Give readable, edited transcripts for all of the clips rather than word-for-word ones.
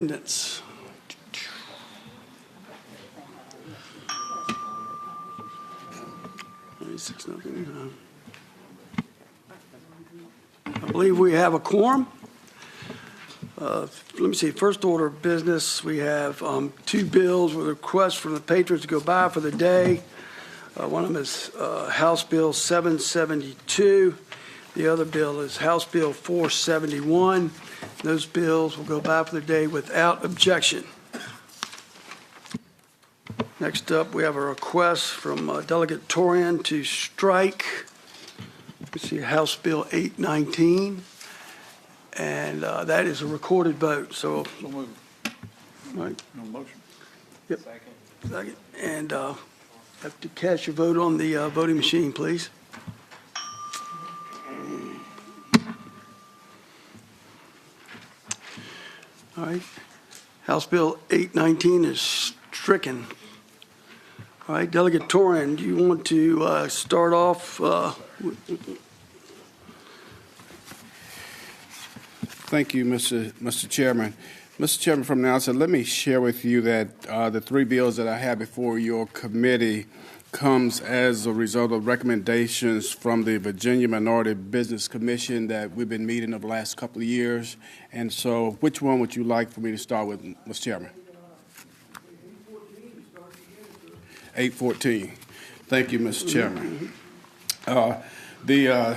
That's 96-0. I believe we have a quorum. Let me see. First order of business, we have two bills with requests from the patrons to go by for the day. One of them is House Bill 772. The other bill is House Bill 471. Those bills will go by for the day without objection. Next up, we have a request from Delegate Torian to strike, let's see, House Bill 819, and that is a recorded vote. So moved. Right. No motion. Yep. Second. And have to cast your vote on the voting machine, please. All right. House Bill 819 is stricken. All right, Delegate Torian, do you want to start off? Thank you, Mr. Chairman. Mr. Chairman, from the outset, let me share with you that the three bills that I have before your committee comes as a result of recommendations from the Virginia Minority Business Commission that we've been meeting over the last couple of years. And so which one would you like for me to start with, Mr. Chairman? 814. Thank you, Mr. Chairman. The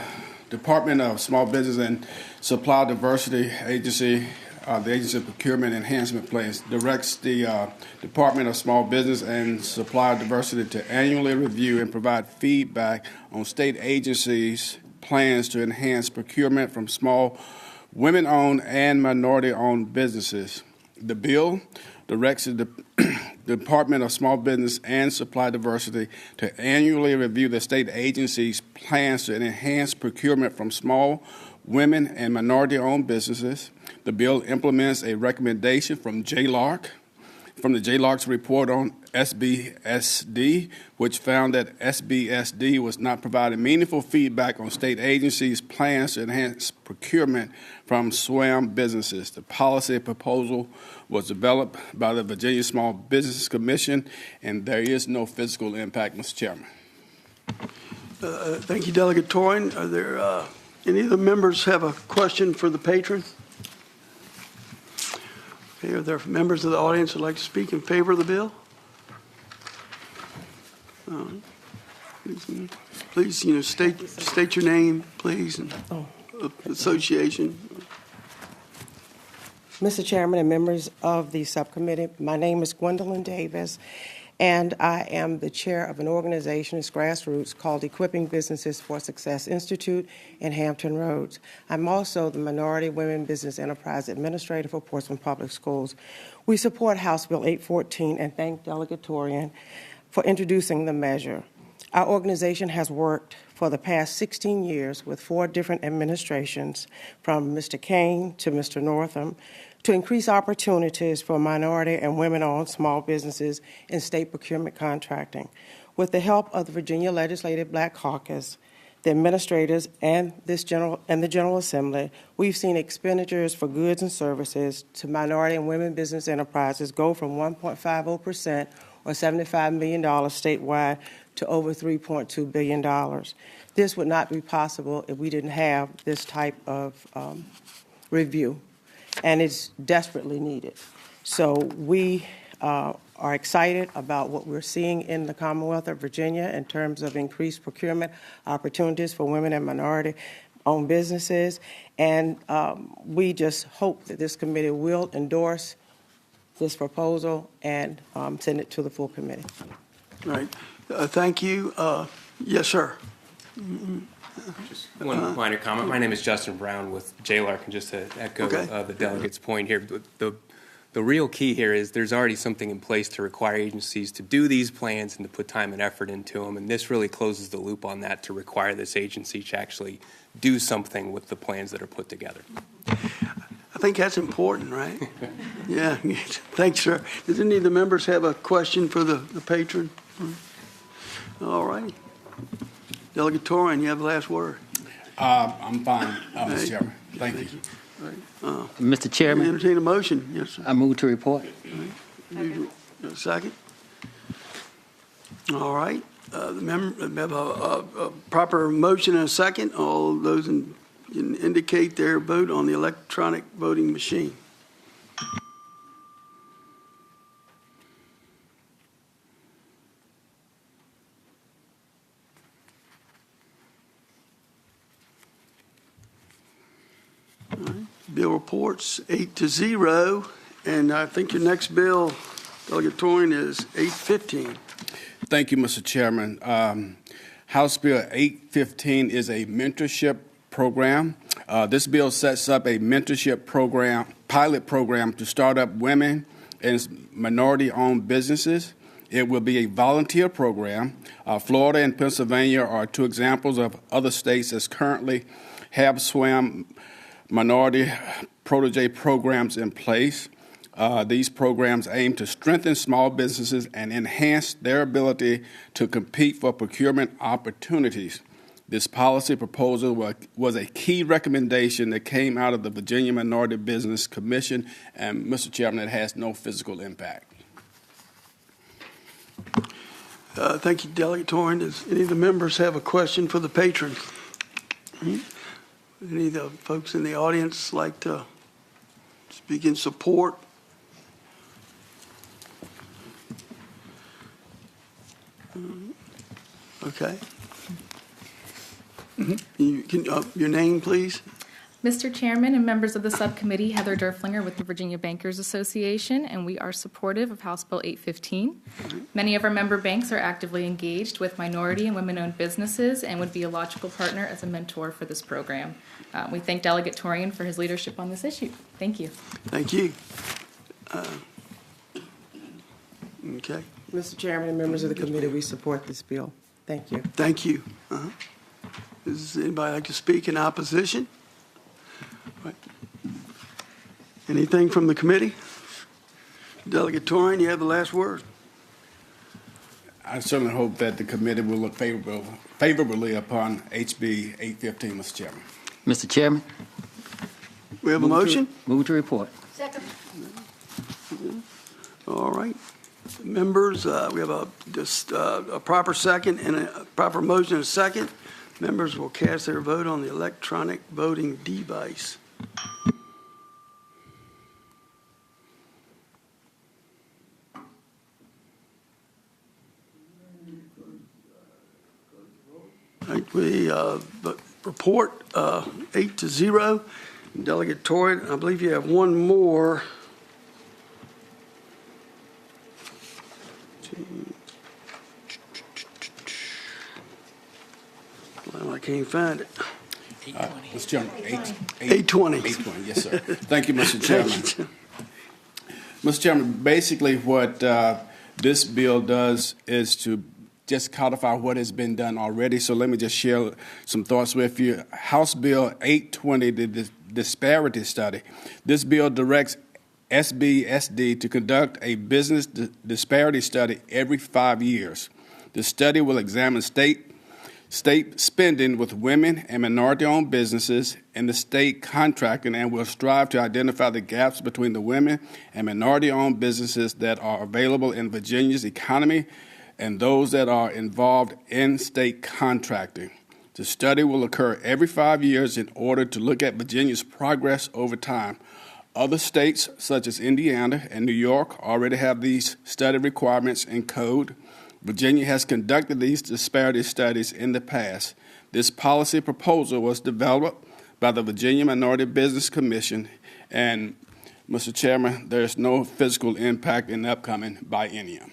Department of Small Business and Supply Diversity Agency, the Agency of Procurement Enhancement Plans, directs the Department of Small Business and Supply Diversity to annually review and provide feedback on state agencies' plans to enhance procurement from small women-owned and minority-owned businesses. The bill directs the Department of Small Business and Supply Diversity to annually review the state agencies' plans to enhance procurement from small women and minority-owned businesses. The bill implements a recommendation from the JLARC's report on SBSD, which found that SBSD was not providing meaningful feedback on state agencies' plans to enhance procurement from SWAM businesses. The policy proposal was developed by the Virginia Small Business Commission, and there is no fiscal impact, Mr. Chairman. Thank you, Delegate Torian. Are there any of the members have a question for the patron? Okay, are there members of the audience who would like to speak in favor of the bill? Please, state your name, please, and association. Mr. Chairman and members of the subcommittee, my name is Gwendolyn Davis, and I am the chair of an organization that's grassroots called Equipping Businesses for Success Institute in Hampton Roads. I'm also the Minority Women Business Enterprise Administrator for Portsmouth Public Schools. We support House Bill 814 and thank Delegate Torian for introducing the measure. Our organization has worked for the past 16 years with 4 different administrations, from Mr. Kane to Mr. Northam, to increase opportunities for minority and women-owned small businesses in state procurement contracting. With the help of the Virginia Legislative Black Caucus, the administrators, and the General Assembly, we've seen expenditures for goods and services to minority and women business enterprises go from 1.50% or $75 million statewide to over $3.2 billion. This would not be possible if we didn't have this type of review, and it's desperately needed. So we are excited about what we're seeing in the Commonwealth of Virginia in terms of increased procurement opportunities for women and minority-owned businesses, and we just hope that this committee will endorse this proposal and send it to the full committee. All right. Thank you. Yes, sir. Just one minor comment. My name is Justin Brown with JLARC, and just to echo the delegate's point here, the real key here is there's already something in place to require agencies to do these plans and to put time and effort into them, and this really closes the loop on that to require this agency to actually do something with the plans that are put together. I think that's important, right? Yeah. Thanks, sir. Does any of the members have a question for the patron? All right. Delegate Torian, you have the last word. I'm fine, Mr. Chairman. Thank you. Mr. Chairman, Entertain a motion. Yes, sir. I move to report. A second? All right. We have a proper motion and a second. All those can indicate their vote on the electronic voting machine. All right. Bill reports 8-0, and I think your next bill, Delegate Torin, is 815. Thank you, Mr. Chairman. House Bill 815 is a mentorship program. This bill sets up a mentorship program, pilot program to start up women and minority-owned businesses. It will be a volunteer program. Florida and Pennsylvania are two examples of other states that currently have SWAM minority protege programs in place. These programs aim to strengthen small businesses and enhance their ability to compete for procurement opportunities. This policy proposal was a key recommendation that came out of the Virginia Minority Business Commission, and, Mr. Chairman, it has no physical impact. Thank you, Delegate Torin. Does any of the members have a question for the patron? Any of the folks in the audience like to speak in support? Okay. Your name, please? Mr. Chairman and members of the subcommittee, Heather Derflinger with the Virginia Bankers Association, and we are supportive of House Bill 815. Many of our member banks are actively engaged with minority and women-owned businesses and would be a logical partner as a mentor for this program. We thank Delegate Torian for his leadership on this issue. Thank you. Thank you. Okay. Mr. Chairman and members of the committee, we support this bill. Thank you. Thank you. Does anybody like to speak in opposition? Right. Anything from the committee? Delegate Torian, you have the last word. I certainly hope that the committee will look favorably upon HB 815, Mr. Chairman. Mr. Chairman, We have a motion? move to report. All right. Members, we have a proper second and a proper motion and a second. Members will cast their vote on the electronic voting device. All right, we report 8-0. Delegate Torin, I believe you have one more. Well, I can't find it. Mr. Chairman, 820. 820, yes, sir. Thank you, Mr. Chairman. Thank you. Mr. Chairman, basically what this bill does is to just codify what has been done already. So let me just share some thoughts with you. House Bill 820, the disparity study. This bill directs SBSD to conduct a business disparity study every 5 years. The study will examine state spending with women and minority-owned businesses in the state contracting and will strive to identify the gaps between the women and minority-owned businesses that are available in Virginia's economy and those that are involved in state contracting. The study will occur every 5 years in order to look at Virginia's progress over time. Other states, such as Indiana and New York, already have these study requirements in code. Virginia has conducted these disparity studies in the past. This policy proposal was developed by the Virginia Minority Business Commission, and, Mr. Chairman, there's no physical impact in the upcoming biennium.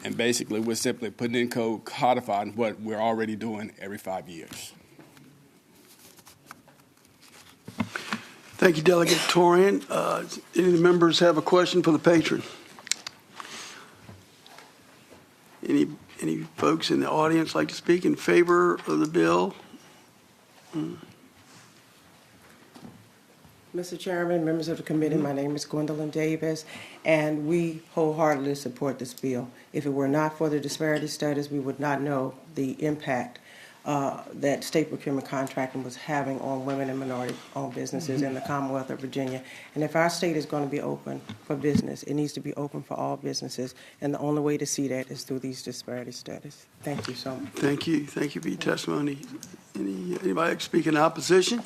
And basically, we're simply putting in code, codifying what we're already doing every 5 years. Thank you, Delegate Torian. Any of the members have a question for the patron? Any folks in the audience like to speak in favor of the bill? Mr. Chairman, members of the committee, my name is Gwendolyn Davis, and we wholeheartedly support this bill. If it were not for the disparity studies, we would not know the impact that state procurement contracting was having on women and minority-owned businesses in the Commonwealth of Virginia. And if our state is going to be open for business, it needs to be open for all businesses. And the only way to see that is through these disparity studies. Thank you so much. Thank you. Thank you for your testimony. Anybody speak in opposition?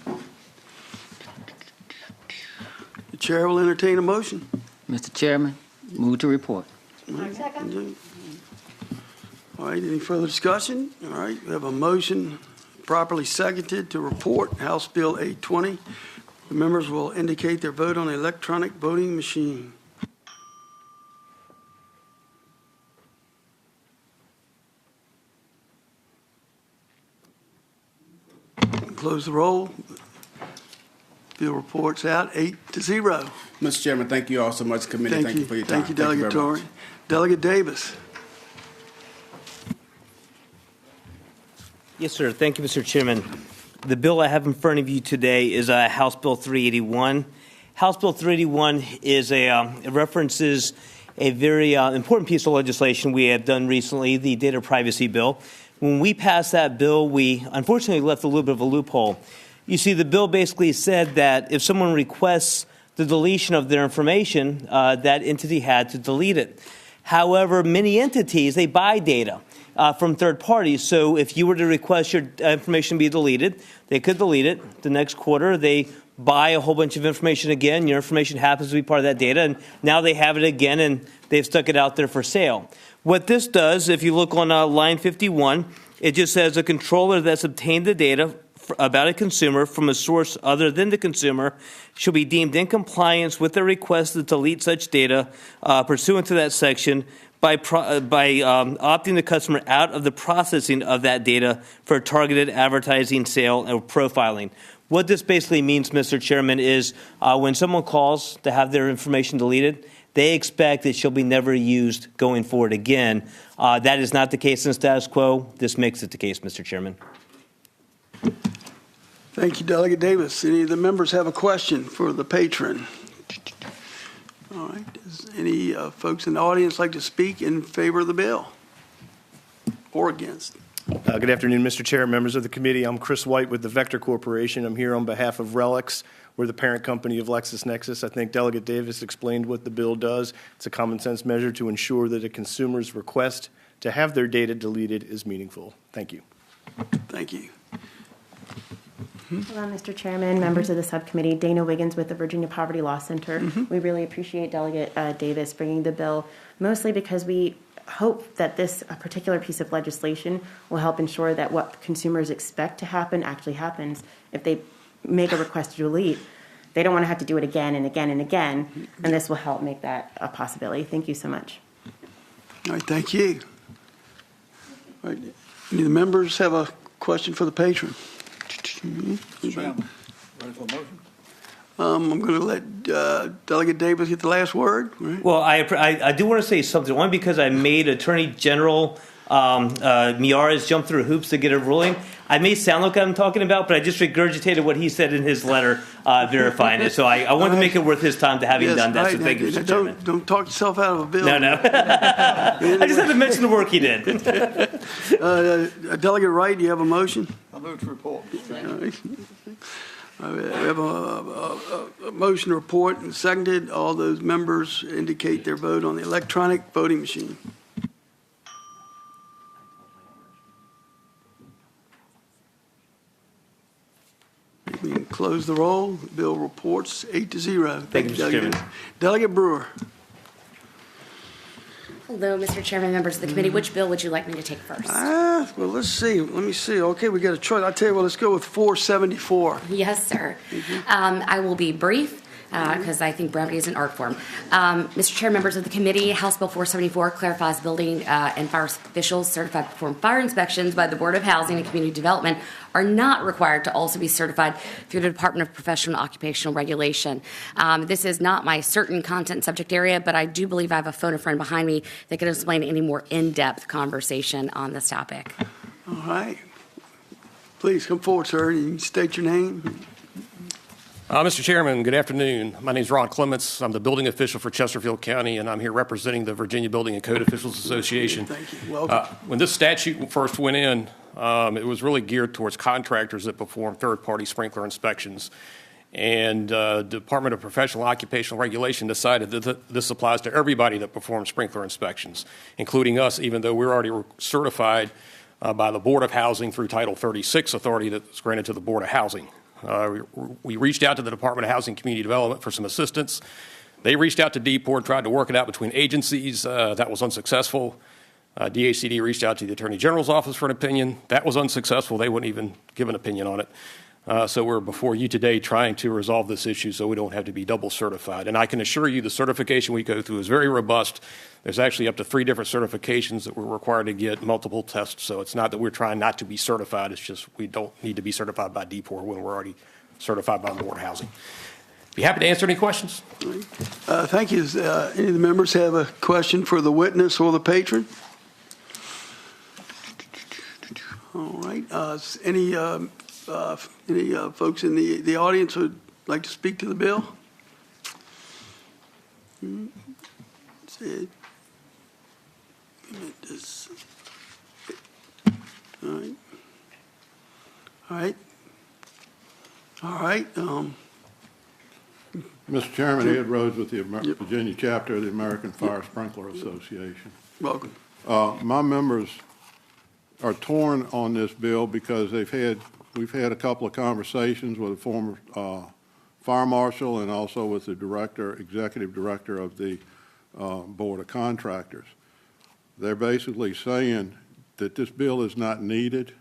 The chair will entertain a motion. Mr. Chairman, move to report. All right, any further discussion? All right, we have a motion properly seconded to report House Bill 820. The members will indicate their vote on the electronic voting machine. Close the roll. Bill reports out 8-0. Mr. Chairman, thank you all so much, committee. Thank you for your time. Thank you, Delegate very Torrey. much. Delegate Davis. Yes, sir. Thank you, Mr. Chairman. The bill I have in front of you today is House Bill 381. House Bill 381 is it references a very important piece of legislation we have done recently, the data privacy bill. When we passed that bill, we unfortunately left a little bit of a loophole. You see, the bill basically said that if someone requests the deletion of their information, that entity had to delete it. However, many entities, they buy data from third parties. So if you were to request your information be deleted, they could delete it. The next quarter, they buy a whole bunch of information again. Your information happens to be part of that data, and now they have it again, and they've stuck it out there for sale. What this does, if you look on line 51, it just says a controller that's obtained the data about a consumer from a source other than the consumer shall be deemed in compliance with the request to delete such data pursuant to that section by opting the customer out of the processing of that data for targeted advertising, sale, or profiling. What this basically means, Mr. Chairman, is when someone calls to have their information deleted, they expect it shall be never used going forward again. That is not the case in status quo. This makes it the case, Mr. Chairman. Thank you, Delegate Davis. Any of the members have a question for the patron? All right. Does any folks in the audience like to speak in favor of the bill or against? Good afternoon, Mr. Chair, members of the committee. I'm Chris White with the Vector Corporation. I'm here on behalf of Relics. We're the parent company of LexisNexis. I think Delegate Davis explained what the bill does. It's a common sense measure to ensure that a consumer's request to have their data deleted is meaningful. Thank you. Thank you. Hello, Mr. Chairman, members of the subcommittee. Dana Wiggins with the Virginia Poverty Law Center. We really appreciate Delegate Davis bringing the bill, mostly because we hope that this particular piece of legislation will help ensure that what consumers expect to happen actually happens. If they make a request to delete, they don't want to have to do it again and again and again, and this will help make that a possibility. Thank you so much. All right, thank you. All right. Any of the members have a question for the patron? Ready for a motion? I'm going to let Delegate Davis get the last word. Right? Well, I do want to say something. One, because I made Attorney General Miaras jump through hoops to get a ruling. I may sound like I'm talking about, but I just regurgitated what he said in his letter verifying it. So I wanted to make it worth his time to having done that. So thank you, Mr. Chairman. Don't talk yourself out of a bill. No. I just had to mention the work he did. Delegate Wright, do you have a motion? I move to report. We have a motion to report and seconded. All those members indicate their vote on the electronic voting machine. We can close the roll. The bill reports 8-0. Thank you, Mr. Chairman. Delegate Brewer. Hello, Mr. Chairman, members of the committee. Which bill would you like me to take first? Well, let's see. Let me see. Okay, we got a choice. I'll tell you what, let's go with 474. Yes, sir. I will be brief because I think brevity is an art form. Mr. Chair, members of the committee, House Bill 474 clarifies building and fire officials certified to perform fire inspections by the Board of Housing and Community Development are not required to also be certified through the Department of Professional and Occupational Regulation. This is not my certain content subject area, but I do believe I have a phone a friend behind me that can explain any more in-depth conversation on this topic. All right. Please come forward, sir. You can state your name. Mr. Chairman, good afternoon. My name is Ron Clements. I'm the building official for Chesterfield County, and I'm here representing the Virginia Building and Code Officials Association. Thank you. Welcome. When this statute first went in, it was really geared towards contractors that perform third-party sprinkler inspections. And Department of Professional Occupational Regulation decided that this applies to everybody that performs sprinkler inspections, including us, even though we're already certified by the Board of Housing through Title 36 authority that's granted to the Board of Housing. We reached out to the Department of Housing and Community Development for some assistance. They reached out to DPOR, tried to work it out between agencies. That was unsuccessful. DHCD reached out to the Attorney General's office for an opinion. That was unsuccessful. They wouldn't even give an opinion on it. So we're before you today trying to resolve this issue so we don't have to be double certified. And I can assure you the certification we go through is very robust. There's actually up to 3 different certifications that we're required to get, multiple tests. So it's not that we're trying not to be certified. It's just we don't need to be certified by DPOR when we're already certified by the Board of Housing. Be happy to answer any questions. Thank you. Any of the members have a question for the witness or the patron? All right. Any folks in the audience who would like to speak to the bill? Let's see. All right. All right. All right. Mr. Chairman, Ed Rhodes with the Virginia chapter of the American Fire Sprinkler Association. Welcome. My members are torn on this bill because we've had a couple of conversations with a former fire marshal and also with the executive director of the Board of Contractors. They're basically saying that this bill is not needed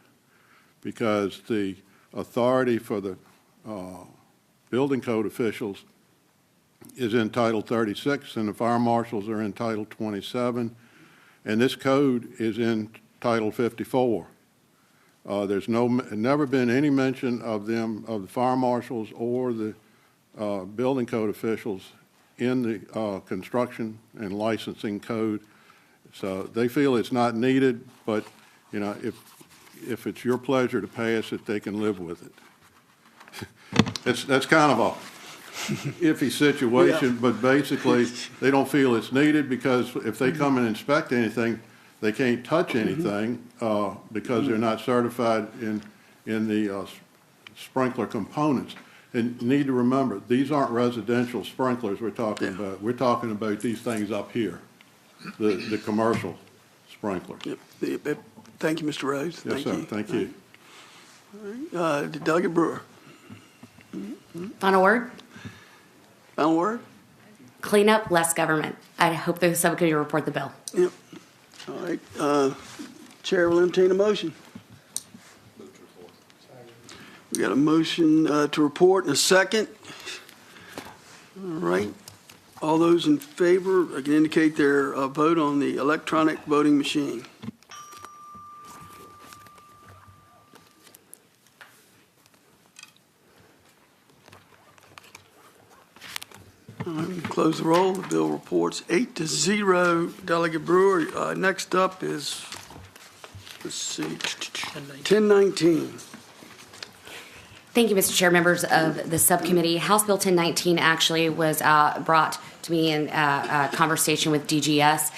because the authority for the building code officials is in Title 36 and the fire marshals are in Title 27, and this code is in Title 54. There's never been any mention of the fire marshals or the building code officials in the construction and licensing code. So they feel it's not needed, but you know, if it's your pleasure to pass it, they can live with it. That's kind of a iffy situation, yeah. But basically they don't feel it's needed because if they come and inspect anything, they can't touch anything because they're not certified in the sprinkler components. And you need to remember, these aren't residential sprinklers we're talking about. We're talking about these things up here, the commercial sprinklers. Yep. Thank you, Mr. Rhodes. Yes, sir. Thank you. All right. Delegate Brewer. Final word? Final word? Clean up, less government. I hope the subcommittee will report the bill. Yep. All right. Chair will entertain a motion. We got a motion to report and a second. All right. All those in favor can indicate their vote on the electronic voting machine. All right, close the roll. The bill reports 8-0. Delegate Brewer. Next up is, let's see, 1019. Thank you, Mr. Chair, members of the subcommittee. House Bill 1019 actually was brought to me in conversation with DGS.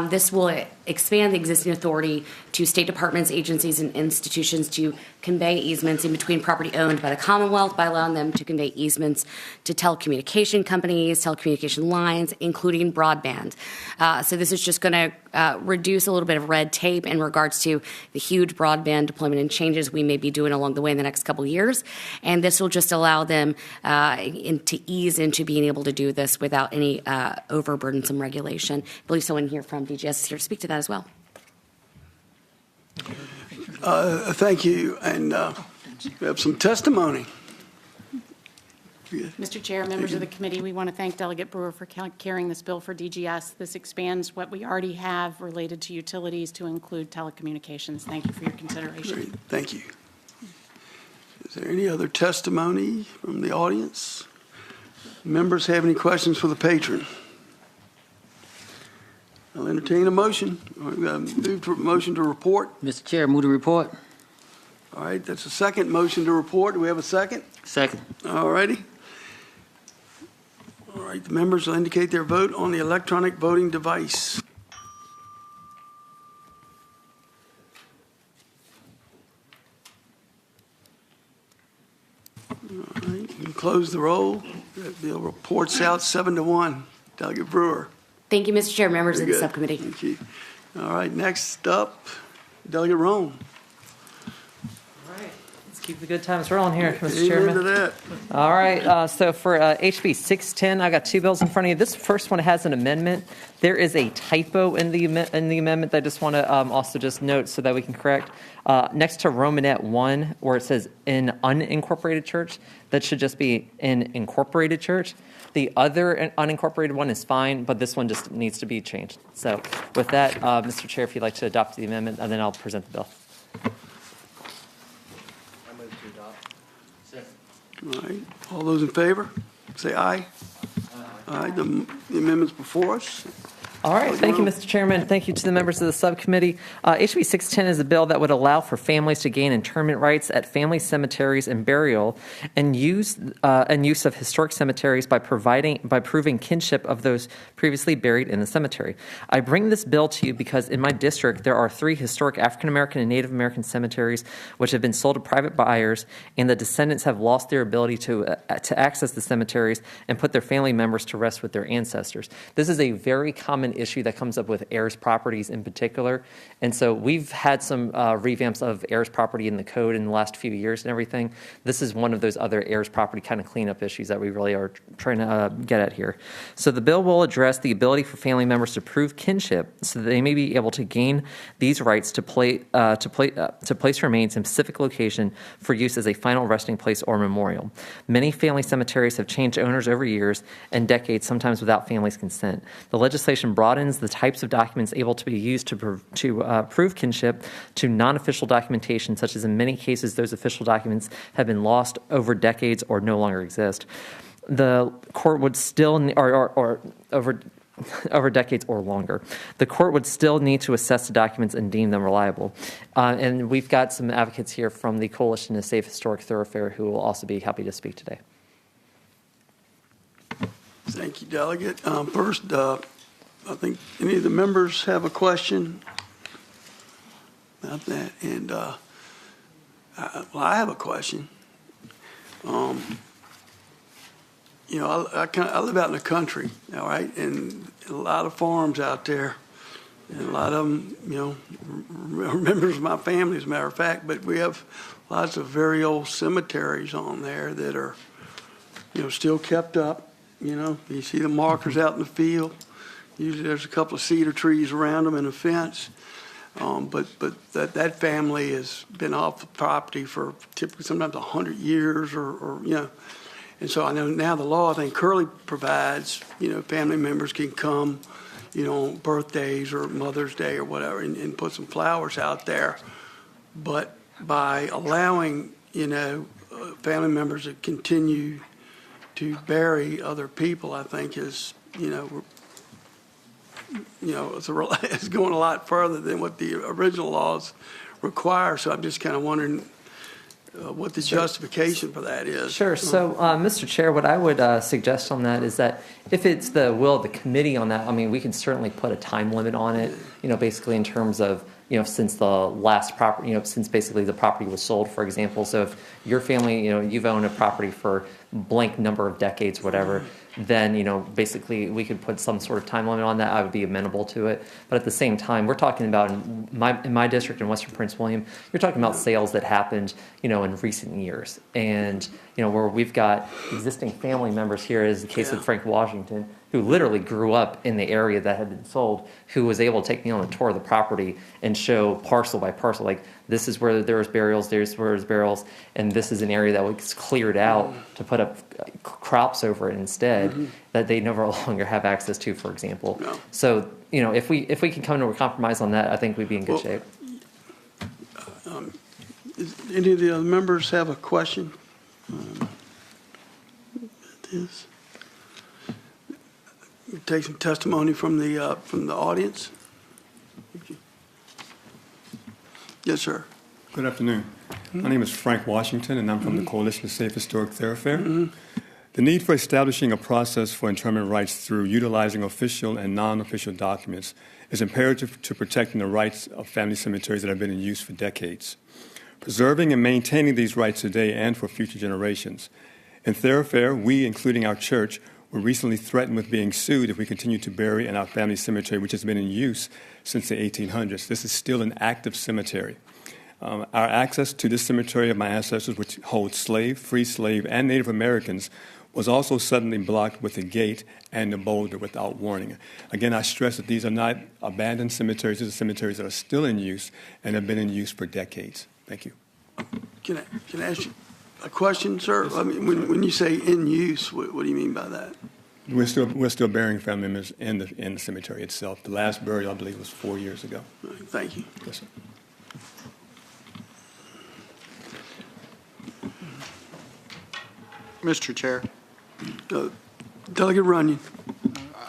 This will expand the existing authority to state departments, agencies, and institutions to convey easements in between property owned by the Commonwealth by allowing them to convey easements to telecommunication companies, telecommunication lines, including broadband. So this is just going to reduce a little bit of red tape in regards to the huge broadband deployment and changes we may be doing along the way in the next couple of years. And this will just allow them to ease into being able to do this without any overburdensome regulation. I believe someone here from DGS is here to speak to that as well. Thank you. And we have some testimony. Mr. Chair, members of the committee, we want to thank Delegate Brewer for carrying this bill for DGS. This expands what we already have related to utilities to include telecommunications. Thank you for your consideration. Great. Thank you. Is there any other testimony from the audience? Members have any questions for the patron? I'll entertain a motion. Move to motion to report. Mr. Chair, move to report. All right, that's a second motion to report. Do we have a second? Second. All righty. right, the members will indicate their vote on the electronic voting device. All right, you can close the roll. That bill reports out 7-1. Delegate Brewer. Thank you, Mr. Chair, members Very of the good. subcommittee. Thank you. All right, next up, Delegate Rome. Let's keep the good times rolling here, Mr. Amen Chairman. to that. All right, so for HB 610, I got two bills in front of you. This first one has an amendment. There is a typo in the amendment that I just want to also just note so that we can correct. Next to Romanet 1, where it says in unincorporated church, that should just be in incorporated church. The other unincorporated one is fine, but this one just needs to be changed. So with that, Mr. Chair, if you'd like to adopt the amendment, and then I'll present the bill. All right, all those in favor, say aye. Aye, the amendment's before us. All right. Thank you, Mr. Chairman. Thank you to the members of the subcommittee. HB 610 is a bill that would allow for families to gain interment rights at family cemeteries and burial and use of historic cemeteries by proving kinship of those previously buried in the cemetery. I bring this bill to you because in my district there are 3 historic African American and Native American cemeteries which have been sold to private buyers, and the descendants have lost their ability to access the cemeteries and put their family members to rest with their ancestors. This is a very common issue that comes up with heirs properties in particular. And so we've had some revamps of heirs property in the code in the last few years and everything. This is one of those other heirs property kind of cleanup issues that we really are trying to get at here. So the bill will address the ability for family members to prove kinship so that they may be able to gain these rights to place remains in a specific location for use as a final resting place or memorial. Many family cemeteries have changed owners over years and decades, sometimes without families' consent. The legislation broadens the types of documents able to be used to prove kinship to non-official documentation, such as in many cases those official documents have been lost over decades or no longer exist. The court would still, over decades or longer. The court would still need to assess the documents and deem them reliable. And we've got some advocates here from the Coalition to Save Historic Thoroughfare who will also be happy to speak today. Thank you, Delegate. First, I think any of the members have a question about that. And I have a question. I live out in the country, all right, and a lot of farms out there, and a lot of them, are members of my family, as a matter of fact, but we have lots of very old cemeteries on there that are, still kept up. You see the markers out in the field. Usually there's a couple of cedar trees around them and a fence. But that family has been off the property for typically sometimes 100 years or. And so I know now the law, I think, currently provides, family members can come, on birthdays or Mother's Day or whatever and put some flowers out there. But by allowing, family members to continue to bury other people, I think is, it's going a lot further than what the original laws require. So I'm just kind of wondering what the justification for that is. Sure. So, Mr. Chair, what I would suggest on that is that if it's the will of the committee on that, we can certainly put a time limit on it, basically in terms of, since the last property, since basically the property was sold, for example. So if your family, you've owned a property for blank number of decades, whatever, then, basically we could put some sort of time limit on that. I would be amenable to it. But at the same time, we're talking about in my district in Western Prince William, you're talking about sales that happened, in recent years. And, where we've got existing family members here, as the case of Frank Washington, who literally grew up in the area that had been sold, who was able to take me on a tour of the property and show parcel by parcel, like this is where there was burials, there's where there's burials, and this is an area that was cleared out to put up crops over it instead that they no longer have access to, for example. So, if we can come to a compromise on that, I think we'd be in good shape. Any of the other members have a question? Take some testimony from the audience. Yes, sir. Good afternoon. My name is Frank Washington, and I'm from the Coalition to Save Historic Thoroughfare. The need for establishing a process for interment rights through utilizing official and non-official documents is imperative to protecting the rights of family cemeteries that have been in use for decades. Preserving and maintaining these rights today and for future generations. In Thoroughfare, we, including our church, were recently threatened with being sued if we continue to bury in our family cemetery, which has been in use since the 1800s. This is still an active cemetery. Our access to this cemetery of my ancestors, which holds free slave, and Native Americans, was also suddenly blocked with a gate and a boulder without warning. Again, I stress that these are not abandoned cemeteries. These are cemeteries that are still in use and have been in use for decades. Thank you. Can I ask you a question, sir? I mean, when you say in use, what do you mean by that? We're still burying family members in the cemetery itself. The last burial, I believe, was 4 years ago. Thank you. Yes, sir. Mr. Chair. Delegate Runyon.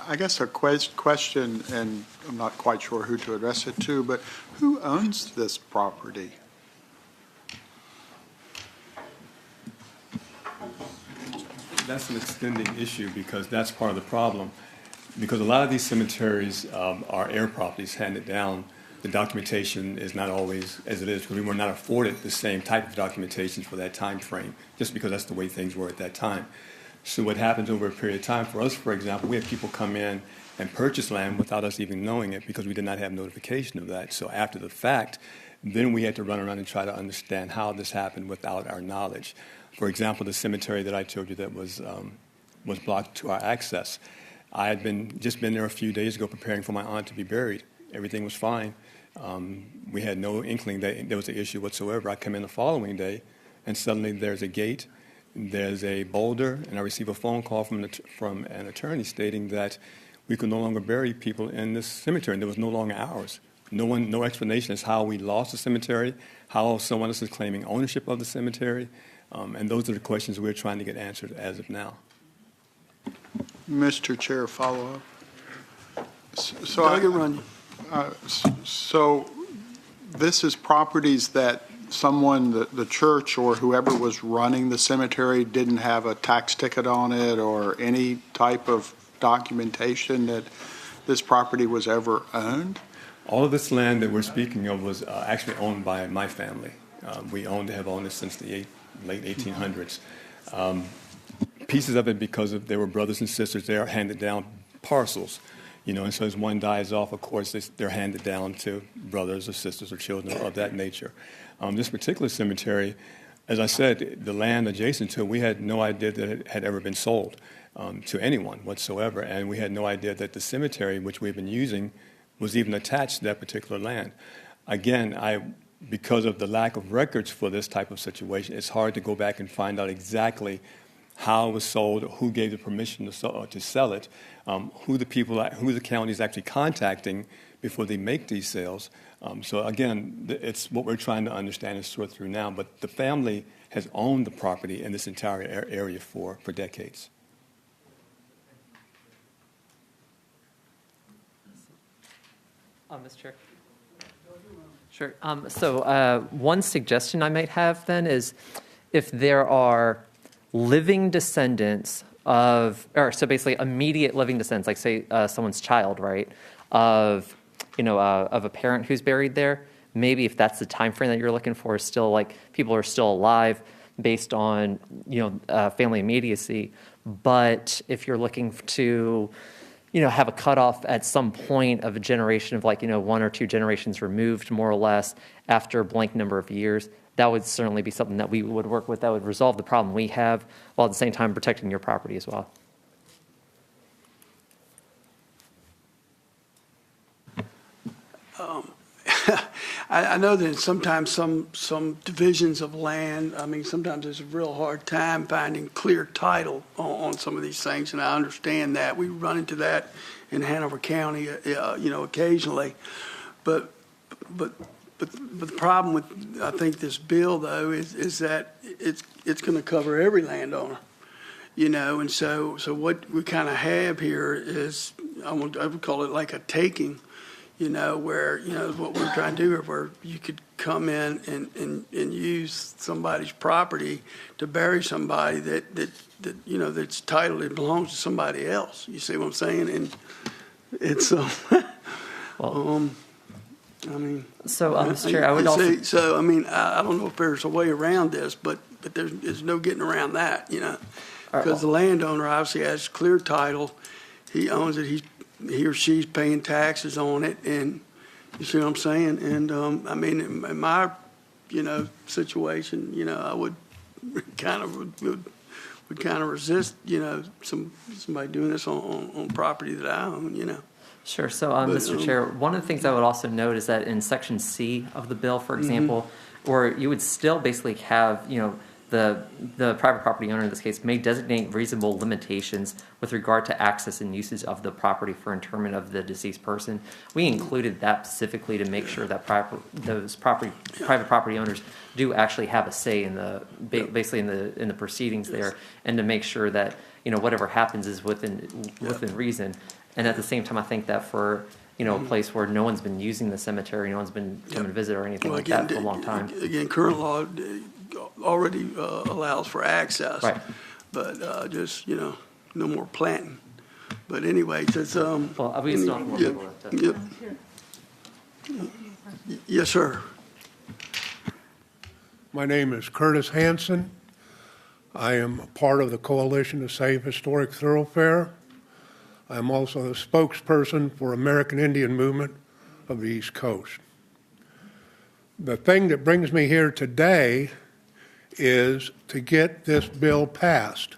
I guess a question, and I'm not quite sure who to address it to, but who owns this property? That's an extending issue because that's part of the problem. Because a lot of these cemeteries are heir properties handed down. The documentation is not always as it is because we were not afforded the same type of documentation for that time frame, just because that's the way things were at that time. So what happens over a period of time, for us, for example, we have people come in and purchase land without us even knowing it because we did not have notification of that. So after the fact, then we had to run around and try to understand how this happened without our knowledge. For example, the cemetery that I told you that was blocked to our access. I had just been there a few days ago preparing for my aunt to be buried. Everything was fine. We had no inkling that there was an issue whatsoever. I come in the following day, and suddenly there's a gate, there's a boulder, and I receive a phone call from an attorney stating that we could no longer bury people in this cemetery, and it was no longer ours. No explanation as how we lost the cemetery, how someone else is claiming ownership of the cemetery, and those are the questions we're trying to get answered as of now. Mr. Chair, follow up. So this is properties that someone, the church or whoever was running the cemetery didn't have a tax ticket on it or any type of documentation that this property was ever owned? All of this land that we're speaking of was actually owned by my family. We have owned it since the late 1800s. Pieces of it because they were brothers and sisters. They are handed down parcels, and so as one dies off, of course, they're handed down to brothers or sisters or children of that nature. This particular cemetery, as I said, the land adjacent to it, we had no idea that it had ever been sold to anyone whatsoever, and we had no idea that the cemetery, which we've been using, was even attached to that particular land. Again, because of the lack of records for this type of situation, it's hard to go back and find out exactly how it was sold, who gave the permission to sell it, who the county is actually contacting before they make these sales. So again, it's what we're trying to understand and sort through now. But the family has owned the property in this entire area for decades. Mr. Chair. Sure. So one suggestion I might have then is if there are living descendants so basically immediate living descendants, like say someone's child, right, of a parent who's buried there, maybe if that's the time frame that you're looking for, is still like people are still alive based on family immediacy. But if you're looking to have a cutoff at some point of a generation of one or two generations removed, more or less, after a blank number of years, that would certainly be something that we would work with that would resolve the problem we have while at the same time protecting your property as well. I know that sometimes some divisions of land, sometimes there's a real hard time finding clear title on some of these things, and I understand that. We run into that in Hanover County, occasionally. But the problem with, I think, this bill, though, is that it's going to cover every landowner, and so what we kind of have here is, I would call it like a taking, where, what we're trying to do, where you could come in and use somebody's property to bury somebody that's titled, it belongs to somebody else. You see what I'm saying? And it's, Mr. Chair, I would also. So, I don't know if there's a way around this, but there's no getting around that, because the landowner obviously has clear title. He owns it. He or she's paying taxes on it, and you see what I'm saying? And in my situation, I would kind of resist somebody doing this on property that I own. Sure. So, Mr. Chair, one of the things I would also note is that in Section C of the bill, for example, where you would still basically have, the private property owner in this case may designate reasonable limitations with regard to access and usage of the property for interment of the deceased person. We included that specifically to make sure that private property owners do actually have a say in basically in the proceedings there, and to make sure that whatever happens is within reason. And at the same time, I think that for a place where no one's been using the cemetery, no one's been coming to visit or anything like that for a long time. Again, current law already allows for access, right? But just no more planting. But anyway, it's we still have more people yep. Yes, sir. My name is Curtis Hansen. I am a part of the Coalition to Save Historic Thoroughfare. I'm also the spokesperson for American Indian Movement of the East Coast. The thing that brings me here today is to get this bill passed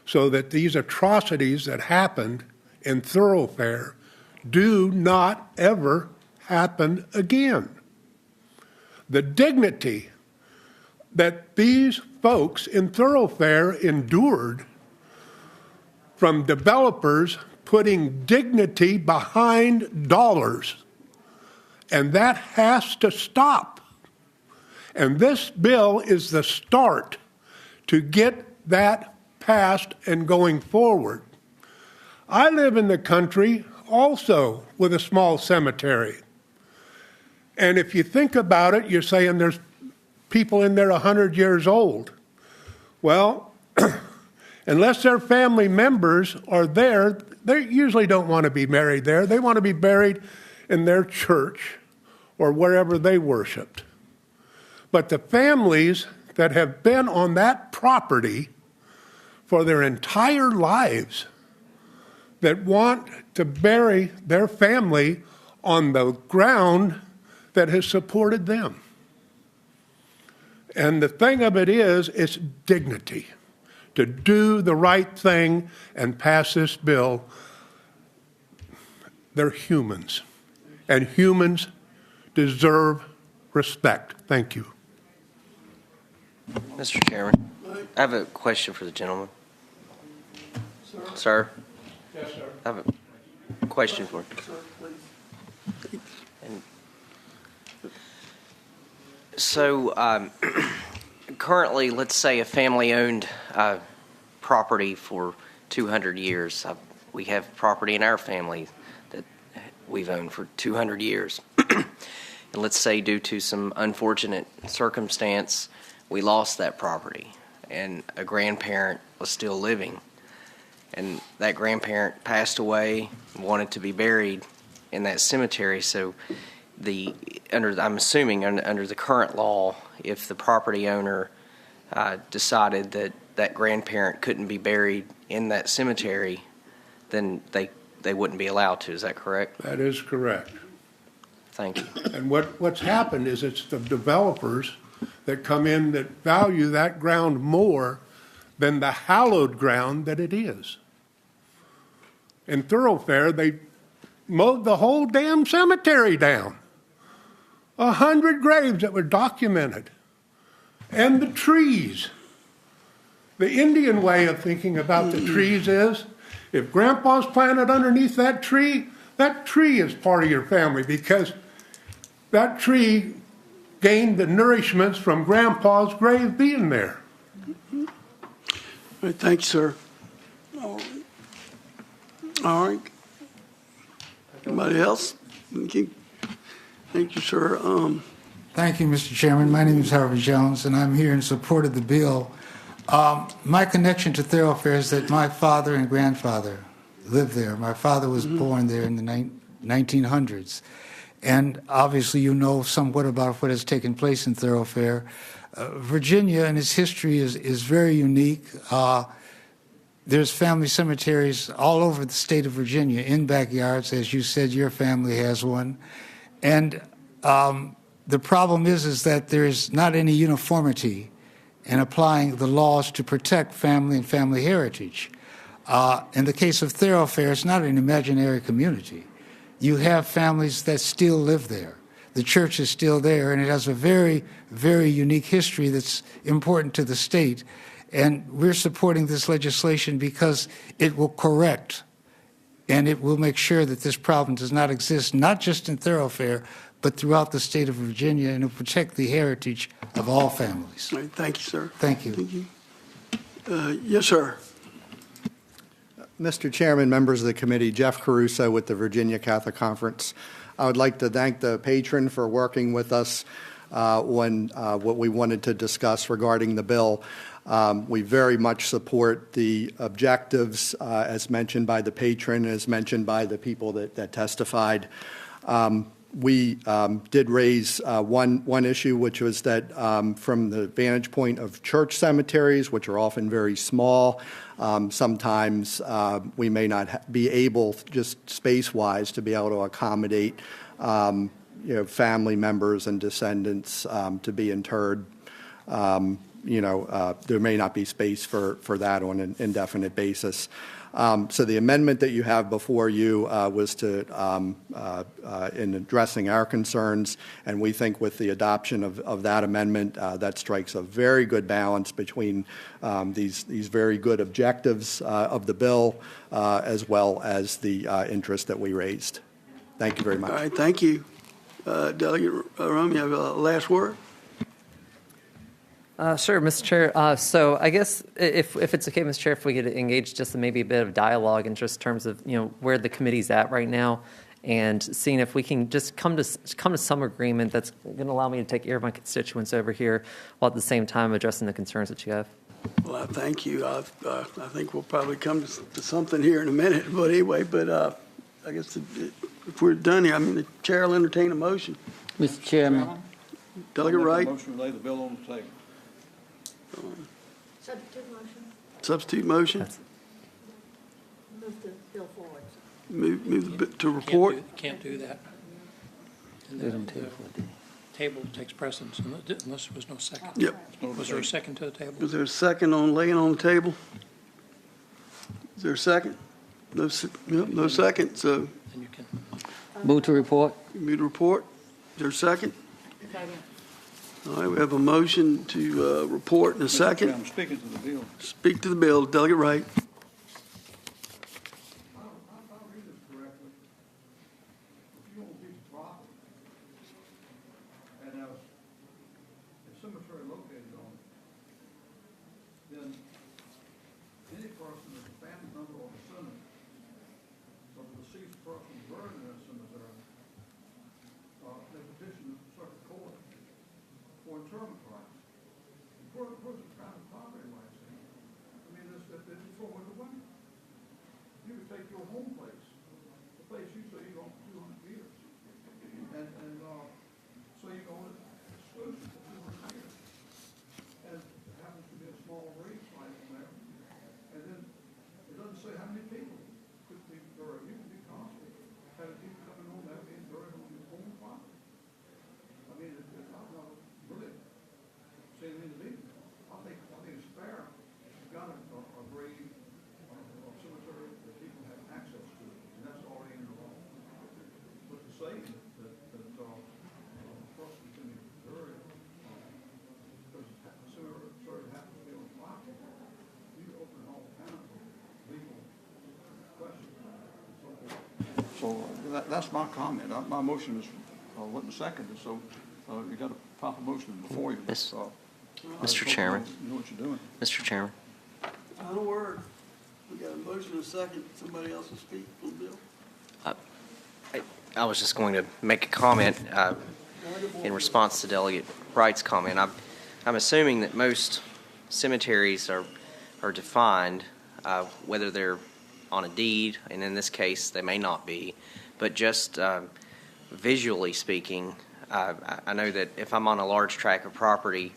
so that these atrocities that happened in Thoroughfare do not ever happen again. The dignity that these folks in Thoroughfare endured from developers putting dignity behind dollars. And that has to stop. And this bill is the start to get that passed and going forward. I live in the country also with a small cemetery. And if you think about it, you're saying there's people in there 100 years old. Well, unless their family members are there, they usually don't want to be buried there. They want to be buried in their church or wherever they worshiped. But the families that have been on that property for their entire lives, that want to bury their family on the ground that has supported them. And the thing of it is, it's dignity to do the right thing and pass this bill. They're humans, and humans deserve respect. Thank you. Mr. Chairman, I have a question for the gentleman. Sir? Yes, sir. I have a question for you. So, currently, let's say a family owned property for 200 years. We have property in our family that we've owned for 200 years. And let's say due to some unfortunate circumstance, we lost that property and a grandparent was still living. And that grandparent passed away and wanted to be buried in that cemetery. So I'm assuming under the current law, if the property owner decided that that grandparent couldn't be buried in that cemetery, then they wouldn't be allowed to. Is that correct? That is correct. Thank you. And what's happened is it's the developers that come in that value that ground more than the hallowed ground that it is. In Thoroughfare, they mowed the whole damn cemetery down. 100 graves that were documented. And the trees. The Indian way of thinking about the trees is, if Grandpa's planted underneath that tree is part of your family because that tree gained the nourishments from Grandpa's grave being there. All right, thanks, sir. All right. Anybody else? Okay. Thank you, sir. Thank you, Mr. Chairman. My name is Harvey Jones, and I'm here in support of the bill. My connection to Thoroughfare is that my father and grandfather lived there. My father was born there in the 1900s. And obviously you know somewhat about what has taken place in Thoroughfare. Virginia and its history is very unique. There's family cemeteries all over the state of Virginia in backyards. As you said, your family has one. And the problem is that there's not any uniformity in applying the laws to protect family and family heritage. In the case of Thoroughfare, it's not an imaginary community. You have families that still live there. The church is still there, and it has a very, very unique history that's important to the state. And we're supporting this legislation because it will correct and it will make sure that this problem does not exist, not just in Thoroughfare, but throughout the state of Virginia, and it will protect the heritage of all families. All right, thank you, sir. Thank you. Thank you. Yes, sir. Mr. Chairman, members of the committee, Jeff Caruso with the Virginia Catholic Conference. I would like to thank the patron for working with us when what we wanted to discuss regarding the bill. We very much support the objectives as mentioned by the patron, as mentioned by the people that testified. We did raise one issue, which was that from the vantage point of church cemeteries, which are often very small, sometimes we may not be able, just space-wise, to be able to accommodate family members and descendants to be interred. There may not be space for that on an indefinite basis. So the amendment that you have before you was to, in addressing our concerns, and we think with the adoption of that amendment, that strikes a very good balance between these very good objectives of the bill, as well as the interest that we raised. Thank you very much. All right, thank you. Delegate Rome, you have a last word? Sure, Mr. Chair. So I guess if it's okay, Mr. Chair, if we could engage just maybe a bit of dialogue in just terms of where the committee's at right now, and seeing if we can just come to some agreement that's going to allow me to take care of my constituents over here, while at the same time addressing the concerns that you have. Well, thank you. I think we'll probably come to something here in a minute. But anyway, I guess if we're done here, the chair will entertain a motion. Mr. Chairman. Delegate Wright. Motion to lay the bill on the table. Substitute motion. Substitute motion. Move the bill forward. Move the to report. Can't do that. And the table takes precedence unless there was no second. Yep. Was there a second to the table? Was there a second on laying on the table? Is there a second? No second. So. Then you can. Move to report. Move to report. Is there a second? Second. All right, we have a motion to report in a second. I'm speaking to the bill. Speak to the bill. Delegate Wright. I'll read this correctly. If you own a piece of property and have a cemetery located on it, then any person that's a family member or descendant of the deceased person buried in that cemetery may petition the circuit court for interment rights. Where's the private property rights? It's thrown in the window. You would take your home place, the place you say you own for 200 years, and so you own it exclusive for 200 years. And it happens to be a small grave site on there. And then it doesn't say how many people could be buried. You can be constantly having people coming on there being buried on your own property. It's not really saying anything to me. I think it's fair. You've got a grave, a cemetery that people have access to, and that's already in the law. But to say that a person can be buried because the cemetery happens to be on property, you open all kinds of legal questions. So that's my comment. My motion is wasn't seconded, so you got a proper motion before you. Mr. Chairman. You know what you're doing. Mr. Chairman. Final word. We got a motion and a second. Somebody else will speak on the bill. I was just going to make a comment in response to Delegate Wright's comment. I'm assuming that most cemeteries are defined, whether they're on a deed, and in this case they may not be, but just visually speaking, I know that if I'm on a large tract of property,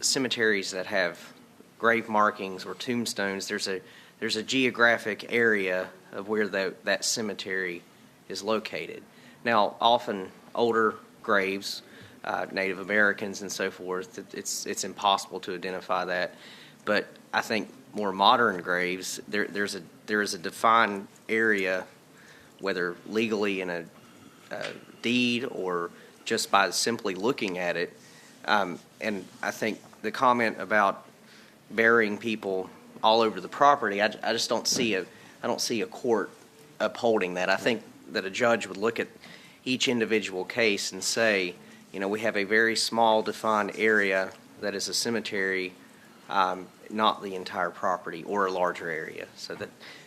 cemeteries that have grave markings or tombstones, there's a geographic area of where that cemetery is located. Now, often older graves, Native Americans and so forth, it's impossible to identify that. But I think more modern graves, there is a defined area, whether legally in a deed or just by simply looking at it. And I think the comment about burying people all over the property, I just don't see a court upholding that. I think that a judge would look at each individual case and say, we have a very small defined area that is a cemetery, not the entire property or a larger area. So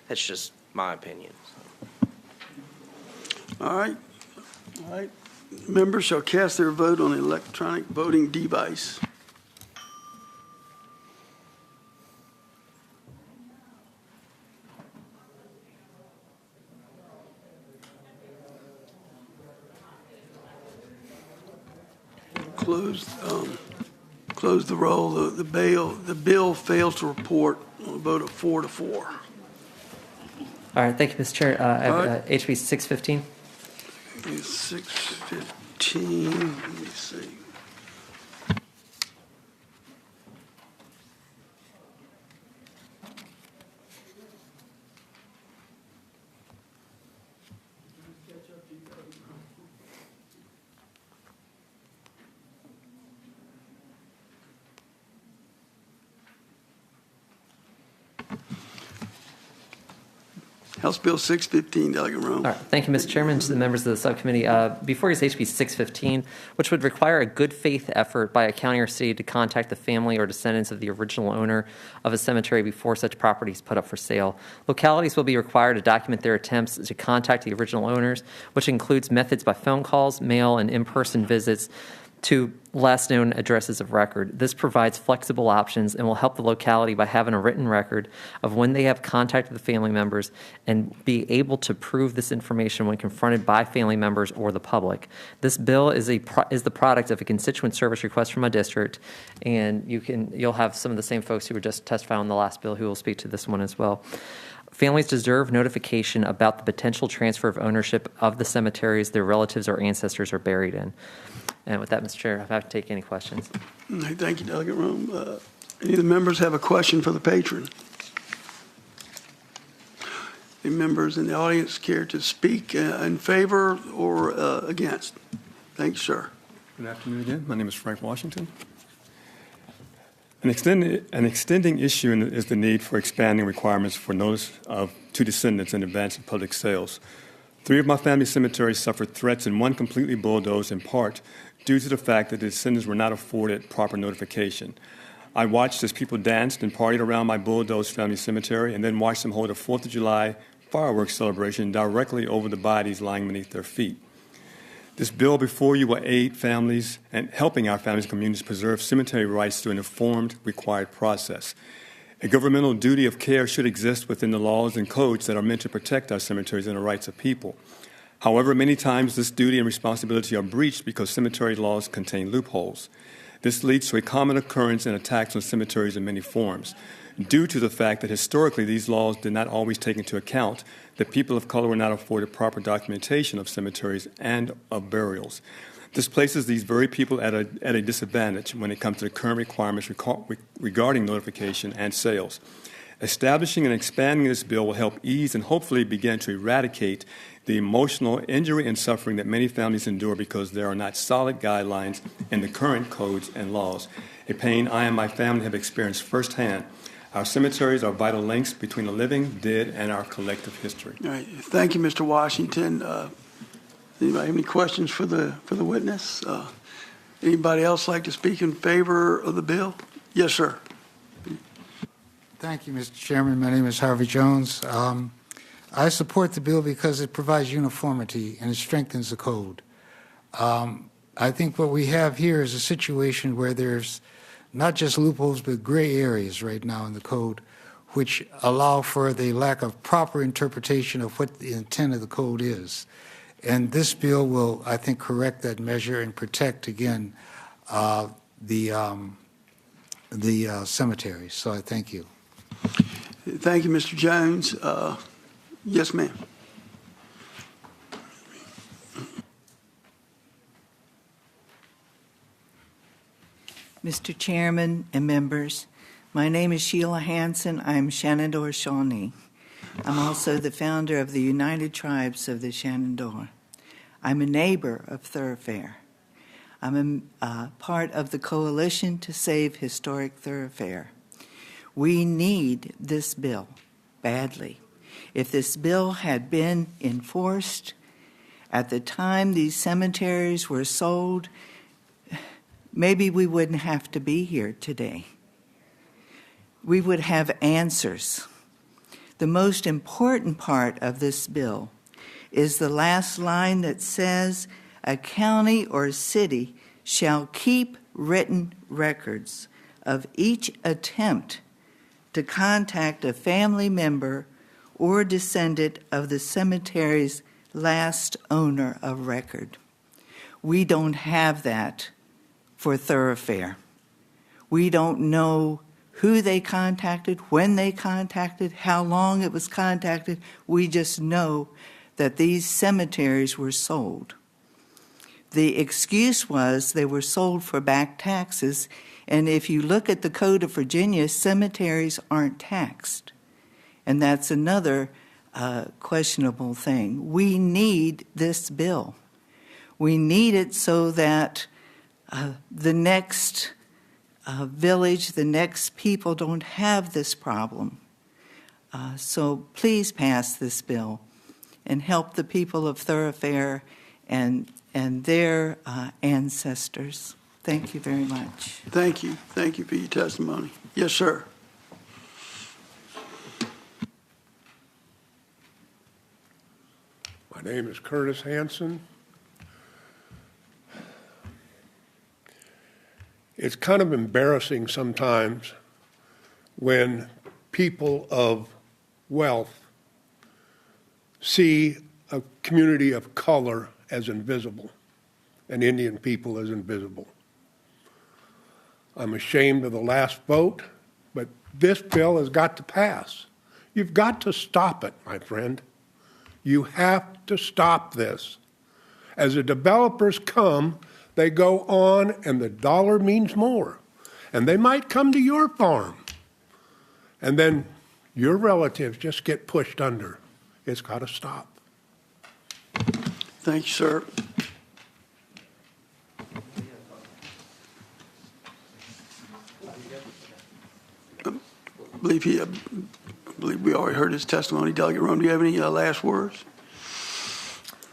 that's just my opinion. All right. Members shall cast their vote on the electronic voting device. Close the roll. The bill fails to report on a vote of 4-4. All right, thank you, Mr. Chair. I have HB 615. 615. Let me see. House Bill 615, Delegate Rome. All right. Thank you, Mr. Chairman. To the members of the subcommittee, before you is HB 615, which would require a good faith effort by a county or city to contact the family or descendants of the original owner of a cemetery before such property is put up for sale. Localities will be required to document their attempts to contact the original owners, which includes methods by phone calls, mail, and in-person visits to last known addresses of record. This provides flexible options and will help the locality by having a written record of when they have contacted the family members and be able to prove this information when confronted by family members or the public. This bill is the product of a constituent service request from my district, and you'll have some of the same folks who were just testifying on the last bill who will speak to this one as well. Families deserve notification about the potential transfer of ownership of the cemeteries their relatives or ancestors are buried in. And with that, Mr. Chair, I have to take any questions. Thank you, Delegate Rome. Any of the members have a question for the patron? Any members in the audience care to speak in favor or against? Thank you, sir. Good afternoon again. My name is Frank Washington. An extending issue is the need for expanding requirements for notice to descendants in advance of public sales. 3 of my family cemeteries suffered threats and one completely bulldozed in part due to the fact that the descendants were not afforded proper notification. I watched as people danced and partied around my bulldozed family cemetery and then watched them hold a 4th of July fireworks celebration directly over the bodies lying beneath their feet. This bill before you will aid families and helping our families and communities preserve cemetery rights through an informed, required process. A governmental duty of care should exist within the laws and codes that are meant to protect our cemeteries and the rights of people. However, many times this duty and responsibility are breached because cemetery laws contain loopholes. This leads to a common occurrence in attacks on cemeteries in many forms, due to the fact that historically these laws did not always take into account that people of color were not afforded proper documentation of cemeteries and of burials. This places these very people at a disadvantage when it comes to the current requirements regarding notification and sales. Establishing and expanding this bill will help ease and hopefully begin to eradicate the emotional injury and suffering that many families endure because there are not solid guidelines in the current codes and laws, a pain I and my family have experienced firsthand. Our cemeteries are vital links between the living, dead, and our collective history. All right. Thank you, Mr. Washington. Anybody have any questions for the witness? Anybody else like to speak in favor of the bill? Yes, sir. Thank you, Mr. Chairman. My name is Harvey Jones. I support the bill because it provides uniformity and it strengthens the code. I think what we have here is a situation where there's not just loopholes, but gray areas right now in the code, which allow for the lack of proper interpretation of what the intent of the code is. And this bill will, I think, correct that measure and protect, again, the cemeteries. So I thank you. Thank you, Mr. Jones. Yes, ma'am. Mr. Chairman and members, my name is Sheila Hansen. I'm Shenandoah Shawnee. I'm also the founder of the United Tribes of the Shenandoah. I'm a neighbor of Thoroughfare. I'm a part of the Coalition to Save Historic Thoroughfare. We need this bill badly. If this bill had been enforced at the time these cemeteries were sold, maybe we wouldn't have to be here today. We would have answers. The most important part of this bill is the last line that says, a county or city shall keep written records of each attempt to contact a family member or descendant of the cemetery's last owner of record. We don't have that for Thoroughfare. We don't know who they contacted, when they contacted, how long it was contacted. We just know that these cemeteries were sold. The excuse was they were sold for back taxes, and if you look at the Code of Virginia, cemeteries aren't taxed. And that's another questionable thing. We need this bill. We need it so that the next village, the next people don't have this problem. So please pass this bill and help the people of Thoroughfare and their ancestors. Thank you very much. Thank you. Thank you for your testimony. Yes, sir. My name is Curtis Hansen. It's kind of embarrassing sometimes when people of wealth see a community of color as invisible and Indian people as invisible. I'm ashamed of the last vote, but this bill has got to pass. You've got to stop it, my friend. You have to stop this. As the developers come, they go on, and the dollar means more. And they might come to your farm. And then your relatives just get pushed under. It's got to stop. Thank you, sir. I believe we already heard his testimony. Delegate Rome, do you have any last words?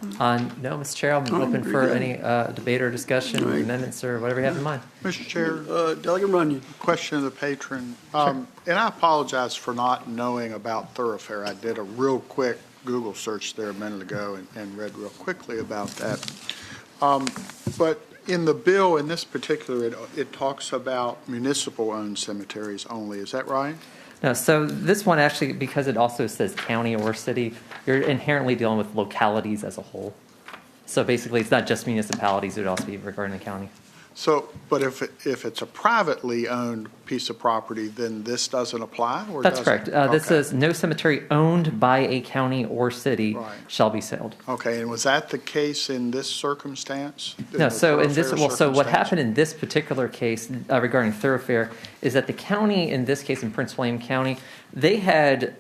No, Mr. Chair, I'm open for any debate or discussion, amendments, or whatever you have in mind. Mr. Chair, Delegate Runyon. Question of the patron. And I apologize for not knowing about Thoroughfare. I did a real quick Google search there a minute ago and read real quickly about that. But in the bill, in this particular, it talks about municipal-owned cemeteries only. Is that right? No, so this one actually, because it also says county or city, you're inherently dealing with localities as a whole. So basically, it's not just municipalities, it would also be regarding the county. So, but if it's a privately owned piece of property, then this doesn't apply? Or That's does it? correct. This says no cemetery owned by a county or city shall be sold. Okay, and was that the case in this circumstance? No, so in this, so what happened in this particular case regarding Thoroughfare is that the county, in this case in Prince William County, they had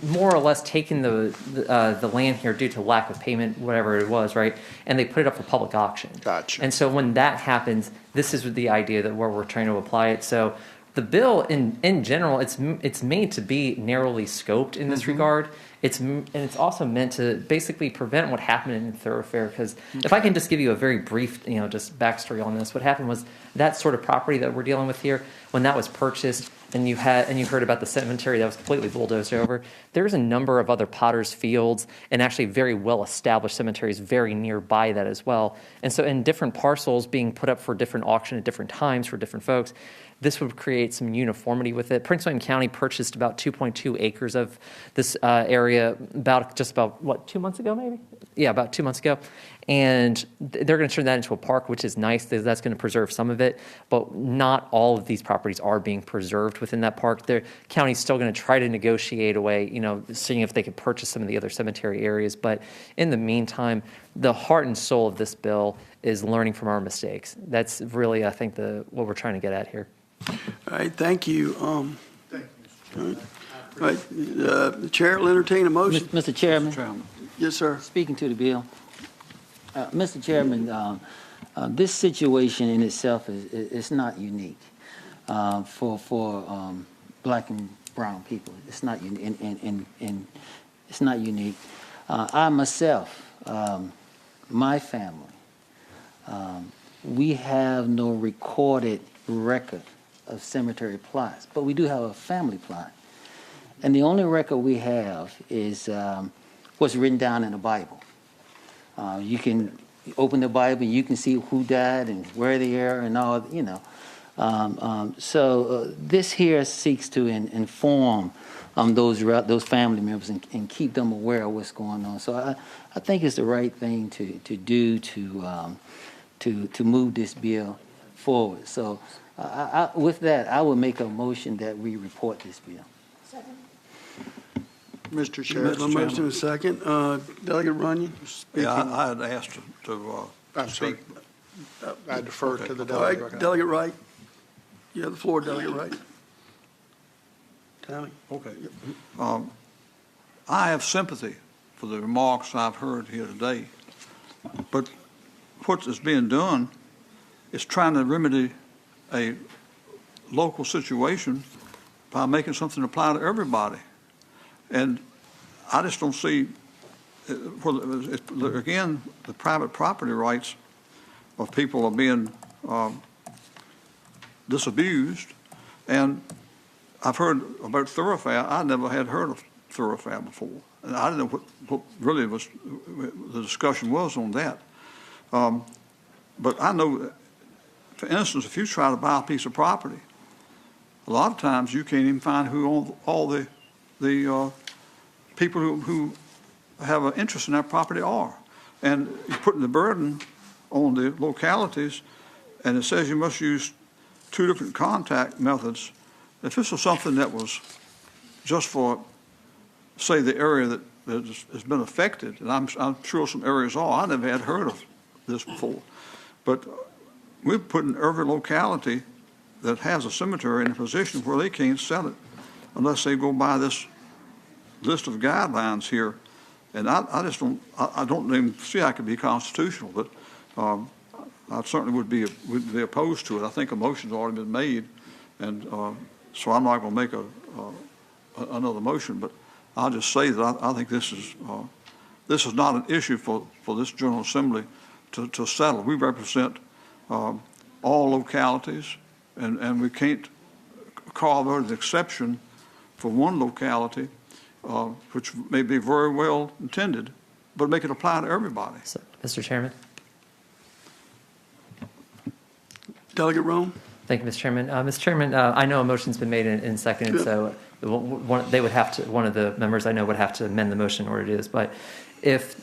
more or less taken the land here due to lack of payment, whatever it was, right? And they put it up for public auction. Gotcha. And so when that happens, this is the idea that where we're trying to apply it. So the bill, in general, it's made to be narrowly scoped in this regard. And it's also meant to basically prevent what happened in Thoroughfare. Because if I can just give you a very brief, just backstory on this, what happened was that sort of property that we're dealing with here, when that was purchased, and you heard about the cemetery that was completely bulldozed over. There's a number of other Potter's Fields and actually very well-established cemeteries very nearby that as well. And so in different parcels being put up for different auction at different times for different folks, this would create some uniformity with it. Prince William County purchased about 2.2 acres of this area about 2 months ago, maybe? Yeah, about 2 months ago. And they're going to turn that into a park, which is nice. That's going to preserve some of it. But not all of these properties are being preserved within that park. The county's still going to try to negotiate a way, seeing if they could purchase some of the other cemetery areas. But in the meantime, the heart and soul of this bill is learning from our mistakes. That's really, I think, what we're trying to get at here. All right, thank you. Thank you. All right, the chair will entertain a motion. Mr. Chairman. Yes, sir. Speaking to the bill. Mr. Chairman, this situation in itself is not unique for black and brown people. It's not unique, and it's not unique. I myself, my family, we have no recorded record of cemetery plots, but we do have a family plot. And the only record we have is what's written down in the Bible. You can open the Bible and you can see who died and where they are and all, So this here seeks to inform those family members and keep them aware of what's going on. So I think it's the right thing to do to move this bill forward. So with that, I will make a motion that we report this bill. Mr. Chair. A motion and a second. Delegate Runyon. Yeah, I had asked to speak. I defer to the All right, delegate. Delegate Wright. You have the floor, Delegate Wright. Tommy. Okay. I have sympathy for the remarks I've heard here today, but what is being done is trying to remedy a local situation by making something apply to everybody. And I just don't see, again, the private property rights of people are being disabused. And I've heard about thoroughfare. I never had heard of thoroughfare before. And I didn't know what really was the discussion was on that. But I know, for instance, if you try to buy a piece of property, a lot of times you can't even find who all the people who have an interest in that property are. And you're putting the burden on the localities, and it says you must use 2 different contact methods. If this was something that was just for, say, the area that has been affected, and I'm sure some areas are, I never had heard of this before, but we're putting every locality that has a cemetery in a position where they can't sell it unless they go by this list of guidelines here. And I just don't even see how it could be constitutional, but I certainly would be opposed to it. I think a motion's already been made, and so I'm not going to make another motion, but I'll just say that I think this is not an issue for this General Assembly to settle. We represent all localities, and we can't carve out an exception for one locality, which may be very well intended, but make it apply to everybody. So, Mr. Chairman. Delegate Rome. Thank you, Mr. Chairman. Mr. Chairman, I know a motion's been made and seconded, so one of the members I know would have to amend the motion in order to do this. But if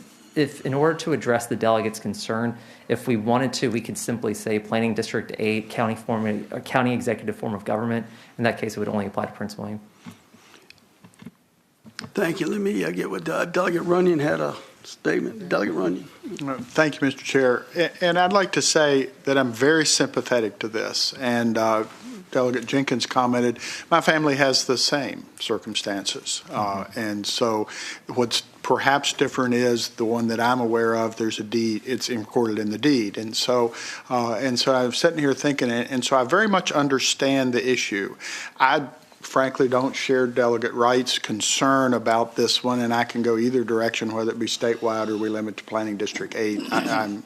in order to address the delegate's concern, if we wanted to, we could simply say Planning District 8, county executive form of government. In that case, it would only apply to Prince William. Thank you. Let me get what Delegate Runyon had a statement. Delegate Runyon. Thank you, Mr. Chair. And I'd like to say that I'm very sympathetic to this. And Delegate Jenkins commented, my family has the same circumstances. And so what's perhaps different is the one that I'm aware of, there's a deed, it's recorded in the deed. And so I'm sitting here thinking, and so I very much understand the issue. I frankly don't share Delegate Wright's concern about this one, and I can go either direction, whether it be statewide or we limit to Planning District 8. I'm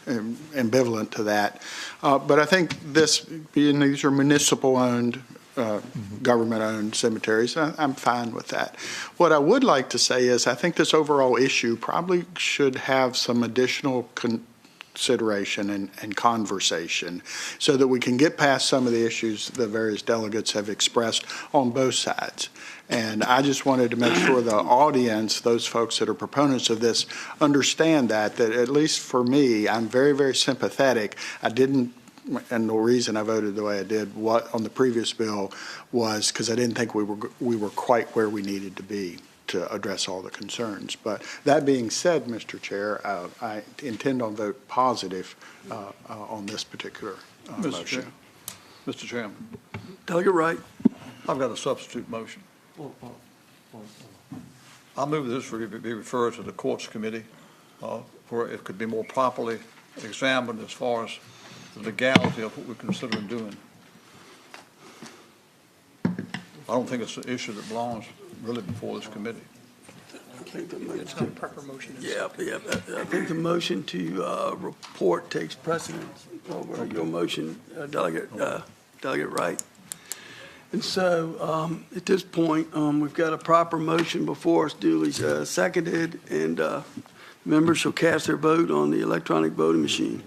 ambivalent to that. But I think these are municipal-owned government-owned cemeteries. I'm fine with that. What I would like to say is I think this overall issue probably should have some additional consideration and conversation so that we can get past some of the issues the various delegates have expressed on both sides. And I just wanted to make sure the audience, those folks that are proponents of this, understand that at least for me, I'm very, very sympathetic. And the reason I voted the way I did on the previous bill was because I didn't think we were quite where we needed to be to address all the concerns. But that being said, Mr. Chair, I intend on vote positive on this particular motion. Mr. Chairman. Delegate Wright. I've got a substitute motion. I move this be referred to the Courts Committee where it could be more properly examined as far as the legality of what we're considering doing. I don't think it's an issue that belongs really before this committee. I think the motion, It's not a proper motion. I think the motion to report takes precedence over your motion, Delegate Wright. And so at this point, we've got a proper motion before us, duly seconded, and members shall cast their vote on the electronic voting machine.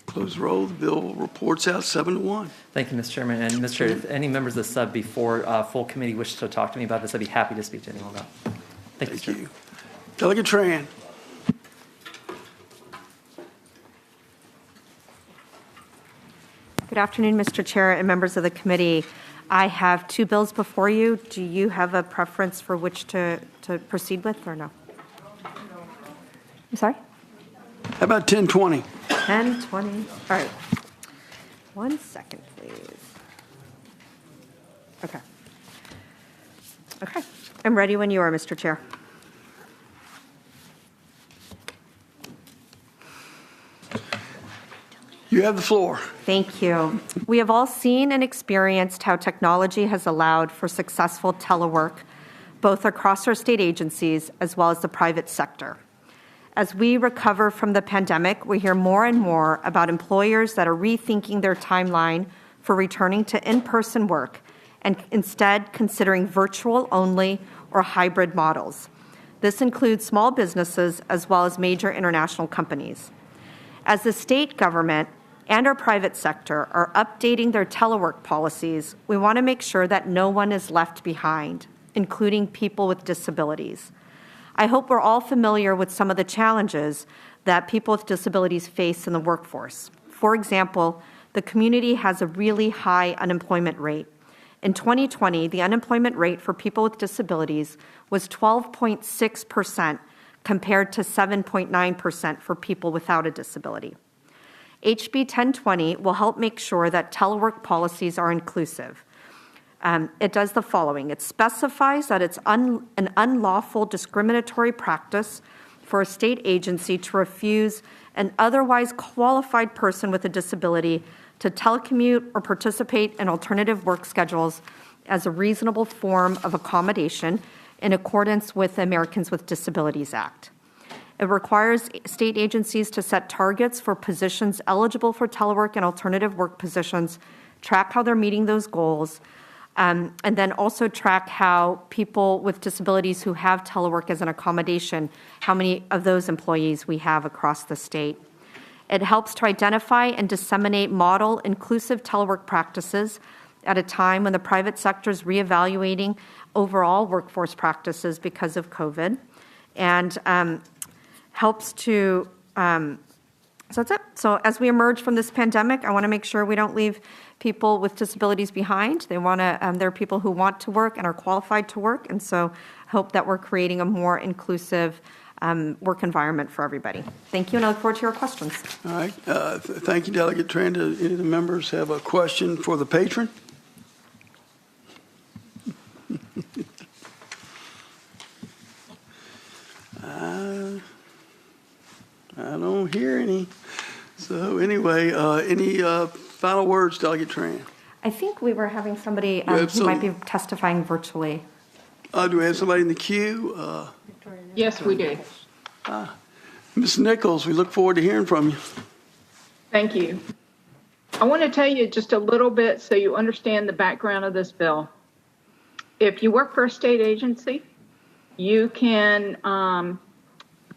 Close roll. The bill reports out 7-1. Thank you, Mr. Chairman. And Mr. Chair, if any members of the sub before full committee wish to talk to me about this, I'd be happy to speak to anyone about it. Thank you, sir. Delegate Tran. Good afternoon, Mr. Chair and members of the committee. I have two bills before you. Do you have a preference for which to proceed with or no? I'm sorry? How about 1020? 1020. All right. 1 second, please. Okay. Okay. I'm ready when you are, Mr. Chair. You have the floor. Thank you. We have all seen and experienced how technology has allowed for successful telework, both across our state agencies as well as the private sector. As we recover from the pandemic, we hear more and more about employers that are rethinking their timeline for returning to in-person work and instead considering virtual-only or hybrid models. This includes small businesses as well as major international companies. As the state government and our private sector are updating their telework policies, we want to make sure that no one is left behind, including people with disabilities. I hope we're all familiar with some of the challenges that people with disabilities face in the workforce. For example, the community has a really high unemployment rate. In 2020, the unemployment rate for people with disabilities was 12.6% compared to 7.9% for people without a disability. HB 1020 will help make sure that telework policies are inclusive. It does the following. It specifies that it's an unlawful discriminatory practice for a state agency to refuse an otherwise qualified person with a disability to telecommute or participate in alternative work schedules as a reasonable form of accommodation in accordance with the Americans with Disabilities Act. It requires state agencies to set targets for positions eligible for telework and alternative work positions, track how they're meeting those goals, and then also track how people with disabilities who have telework as an accommodation, how many of those employees we have across the state. It helps to identify and disseminate model inclusive telework practices at a time when the private sector is reevaluating overall workforce practices because of COVID, and helps to so that's it. So as we emerge from this pandemic, I want to make sure we don't leave people with disabilities behind. There are people who want to work and are qualified to work, and so I hope that we're creating a more inclusive work environment for everybody. Thank you, and I look forward to your questions. All right. Thank you, Delegate Tran. Do any of the members have a question for the patron? I don't hear any. So anyway, any final words, Delegate Tran? I think we were having somebody We have who might be some- testifying virtually. Do we have somebody in the queue? Yes, we do. Ms. Nichols, we look forward to hearing from you. Thank you. I want to tell you just a little bit so you understand the background of this bill. If you work for a state agency, you can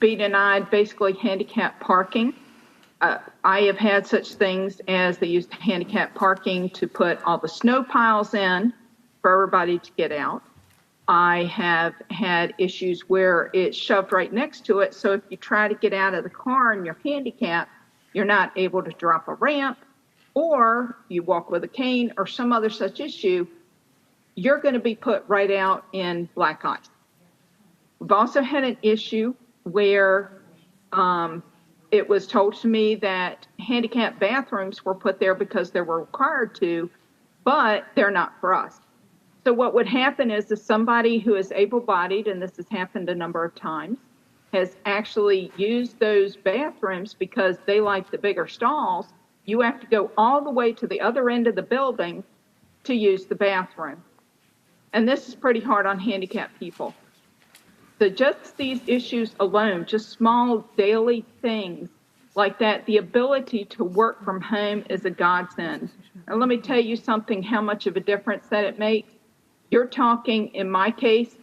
be denied basically handicap parking. I have had such things as they used handicap parking to put all the snow piles in for everybody to get out. I have had issues where it's shoved right next to it, so if you try to get out of the car and you're handicapped, you're not able to drop a ramp, or you walk with a cane or some other such issue, you're going to be put right out in black ice. We've also had an issue where it was told to me that handicap bathrooms were put there because they were required to, but they're not for us. So what would happen is if somebody who is able-bodied, and this has happened a number of times, has actually used those bathrooms because they like the bigger stalls, you have to go all the way to the other end of the building to use the bathroom. And this is pretty hard on handicapped people. So just these issues alone, just small daily things like that, the ability to work from home is a godsend. And let me tell you something, how much of a difference that it makes. You're talking, in my case,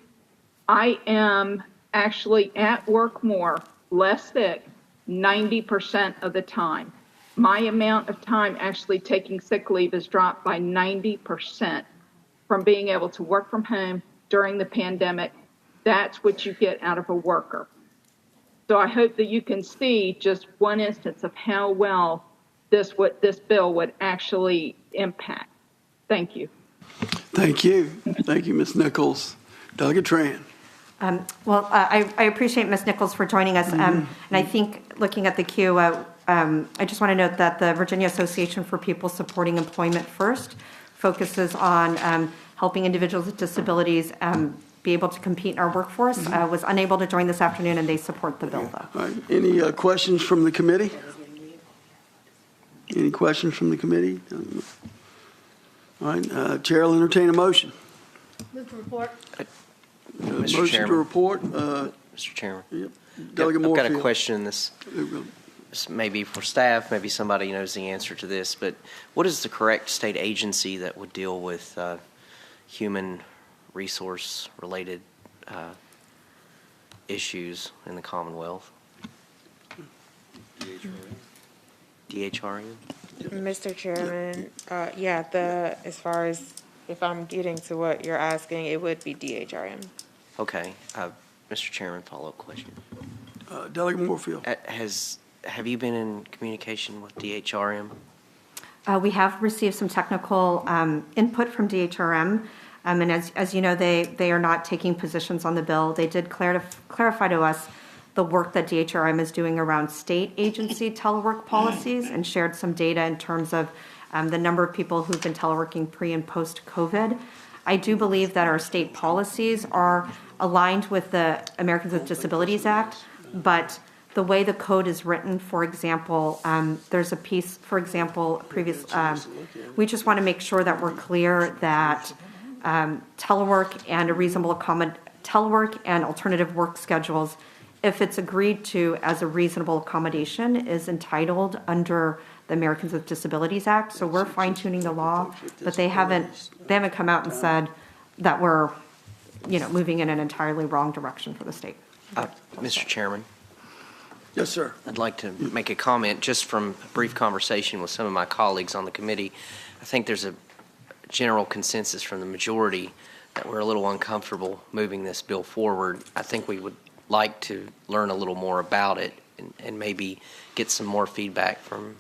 I am actually at work more, less sick, 90% of the time. My amount of time actually taking sick leave has dropped by 90% from being able to work from home during the pandemic. That's what you get out of a worker. So I hope that you can see just one instance of how well this bill would actually impact. Thank you. Thank you. Thank you, Ms. Nichols. Delegate Tran. I appreciate Ms. Nichols for joining us. And I think looking at the queue, I just want to note that the Virginia Association for People Supporting Employment First focuses on helping individuals with disabilities be able to compete in our workforce. Was unable to join this afternoon, and they support the bill, though. All right. Any questions from the committee? Any questions from the committee? All right. Chair will entertain a motion. Move to report. Motion Chairman. to report. Mr. Chairman. Yep. I've Delegate got a Moorfield. question. This maybe for staff, maybe somebody knows the answer to this, but what is the correct state agency that would deal with human resource related issues in the Commonwealth? DHRN? Mr. Chairman, as far as if I'm getting to what you're asking, it would be DHRM. Okay. Mr. Chairman, follow-up question. Delegate Moorfield. Have you been in communication with DHRM? We have received some technical input from DHRM, and as you know, they are not taking positions on the bill. They did clarify to us the work that DHRM is doing around state agency telework policies and shared some data in terms of the number of people who've been teleworking pre and post-COVID. I do believe that our state policies are aligned with the Americans with Disabilities Act, but the way the code is written, for example, there's a piece, for example, we just want to make sure that we're clear that telework and alternative work schedules, if it's agreed to as a reasonable accommodation, is entitled under the Americans with Disabilities Act. So we're fine-tuning the law, but they haven't come out and said that we're, moving in an entirely wrong direction for the state. Mr. Chairman? Yes, sir. I'd like to make a comment just from a brief conversation with some of my colleagues on the committee. I think there's a general consensus from the majority that we're a little uncomfortable moving this bill forward. I think we would like to learn a little more about it and maybe get some more feedback from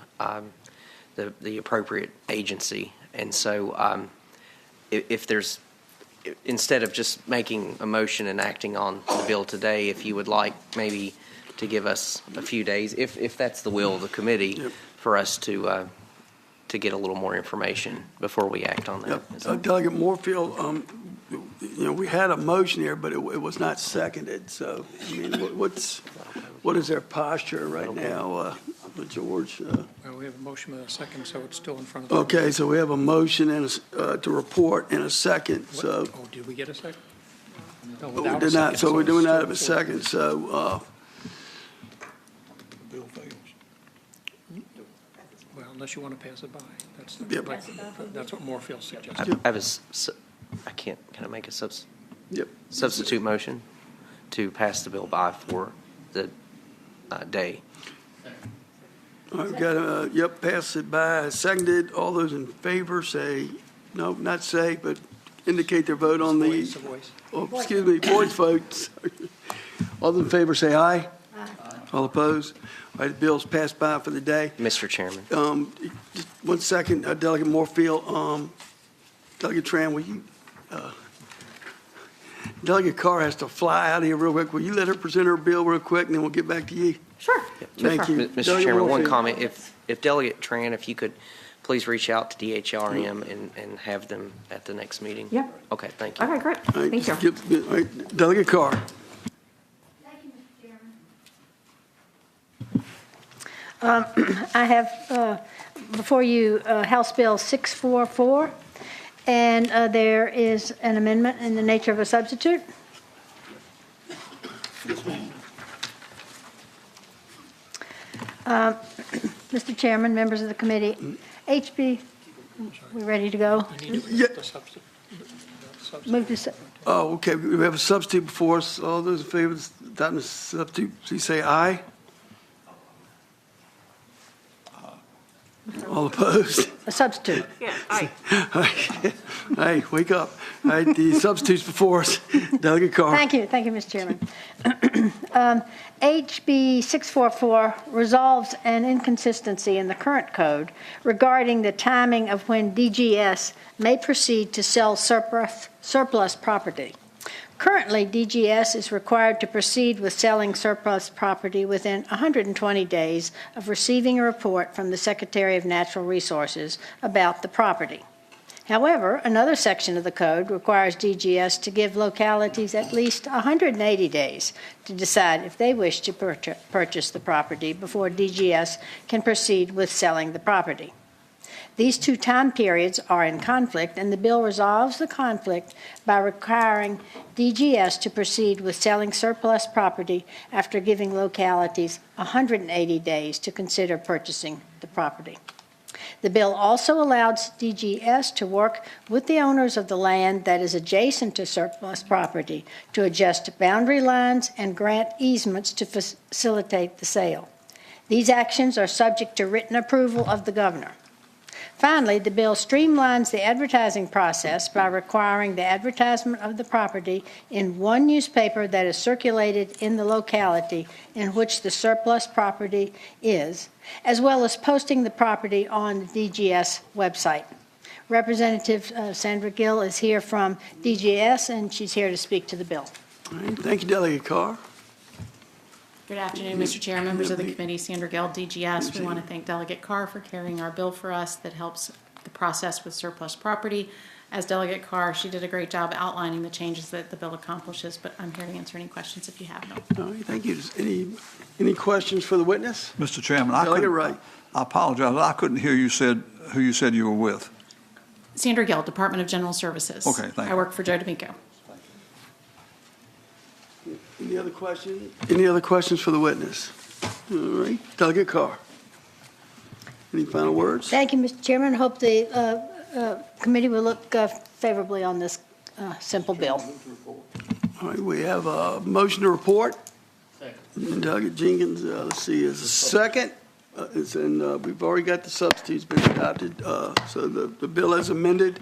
the appropriate agency. And so if there's, instead of just making a motion and acting on the bill today, if you would like maybe to give us a few days, if that's the will of the committee, for us to get a little more information before we act on that. Delegate Moorfield, we had a motion here, but it was not seconded. So, I mean, what is their posture right now? George. Well, we have a motion with a second, so it's still in front of the... Okay, so we have a motion and to report and a second, so. Oh, did we get a second? No, We without a did not, second, so we're it's doing still that in a before- second, so, Bill fails. Well, unless you want to pass it by. That's, Yep. that's what Moorfield suggested. I have can I make a substitute motion to pass the bill by for the day? all right, got a, yep, pass it by, seconded. All those in favor say, no, not say, but indicate their vote on the, Voice. oh, excuse me, voice votes. All those in favor say aye. Aye. All opposed? All right, the bill's passed by for the day. Mr. Chairman. Just 1 second, Delegate Moorfield, Delegate Tran, will you, Delegate Carr has to fly out of here real quick. Will you let her present her bill real quick, and then we'll get back to you? Sure. Thank you. Mr. Delegate Chairman, one Moorfield. comment. If Delegate Tran, if you could please reach out to DHRM and have them at the next meeting? Yeah. Okay, thank you. Okay, great. All right, Thank you. just all right, Delegate Carr. I have before you House Bill 644, and there is an amendment in the nature of a substitute. Mr. Chairman, members of the committee, HB, we ready to go? Yeah. Move to, Oh, okay, we have a substitute before us. All those in favor of adopting the substitute, please say aye. All opposed? a substitute. Yeah, aye. Hey, wake up. All right, the substitute's before us. Delegate Carr. Thank you, Mr. Chairman. HB 644 resolves an inconsistency in the current code regarding the timing of when DGS may proceed to sell surplus property. Currently, DGS is required to proceed with selling surplus property within 120 days of receiving a report from the Secretary of Natural Resources about the property. However, another section of the code requires DGS to give localities at least 180 days to decide if they wish to purchase the property before DGS can proceed with selling the property. These two time periods are in conflict, and the bill resolves the conflict by requiring DGS to proceed with selling surplus property after giving localities 180 days to consider purchasing the property. The bill also allows DGS to work with the owners of the land that is adjacent to surplus property to adjust boundary lines and grant easements to facilitate the sale. These actions are subject to written approval of the governor. Finally, the bill streamlines the advertising process by requiring the advertisement of the property in one newspaper that is circulated in the locality in which the surplus property is, as well as posting the property on the DGS website. Representative Sandra Gill is here from DGS, and she's here to speak to the bill. All right, thank you, Delegate Carr. Good afternoon, Mr. Chair, members of the committee, Sandra Gill, DGS. We want to thank Delegate Carr for carrying our bill for us that helps the process with surplus property. As Delegate Carr, she did a great job outlining the changes that the bill accomplishes, but I'm here to answer any questions if you have them. All right, thank you. Any questions for the witness? Mr. Chairman, Delegate I apologize. I couldn't hear you who you said you were with. Sandra Gill, Department of General Services. Okay, thank you. I work for Joe D'Amico. Any other questions? Any other questions for the witness? All right, Delegate Carr. Any final words? Thank you, Mr. Chairman. I hope the committee will look favorably on this simple bill. All right, we have a motion to report. Second. Delegate Jenkins, let's see, is a second. We've already got the substitutes been adopted, so the bill as amended.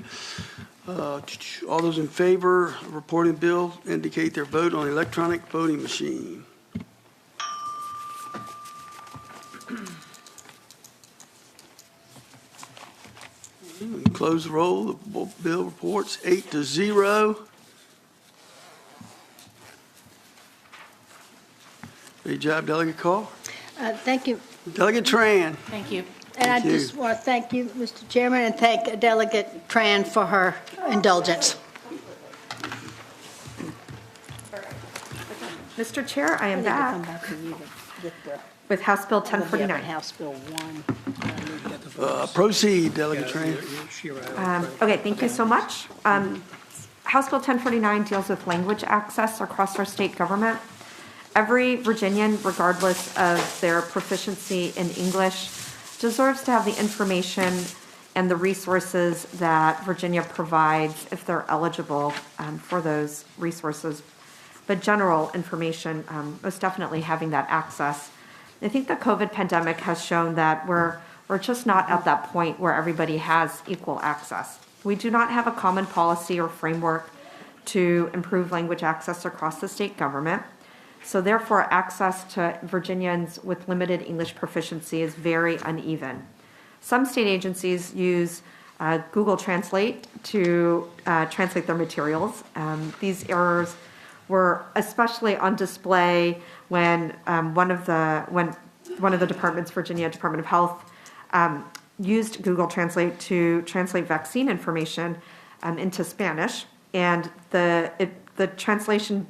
All those in favor of reporting bill indicate their vote on the electronic voting machine. Close the roll. The bill reports 8-0. Great job, Delegate Carr. Thank you. Delegate Tran. Thank you. And I just want to thank you, Mr. Chairman, and thank Delegate Tran for her indulgence. Mr. Chair, I am back. with House Bill 1049. House Bill 1. Proceed, Delegate Tran. Okay, thank you so much. House Bill 1049 deals with language access across our state government. Every Virginian, regardless of their proficiency in English, deserves to have the information and the resources that Virginia provides if they're eligible for those resources. But general information, most definitely having that access. I think the COVID pandemic has shown that we're just not at that point where everybody has equal access. We do not have a common policy or framework to improve language access across the state government. So therefore, access to Virginians with limited English proficiency is very uneven. Some state agencies use Google Translate to translate their materials. These errors were especially on display when one of the departments, Virginia Department of Health, used Google Translate to translate vaccine information into Spanish, and the translation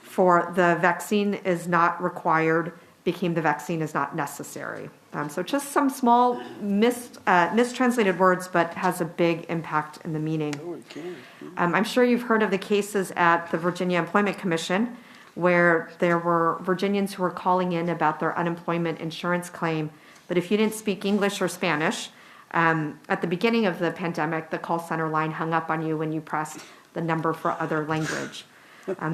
for the vaccine is not required became the vaccine is not necessary. So just some small mistranslated words, but has a big impact in the meaning. I'm sure you've heard of the cases at the Virginia Employment Commission where there were Virginians who were calling in about their unemployment insurance claim. But if you didn't speak English or Spanish, at the beginning of the pandemic, the call center line hung up on you when you pressed the number for other language.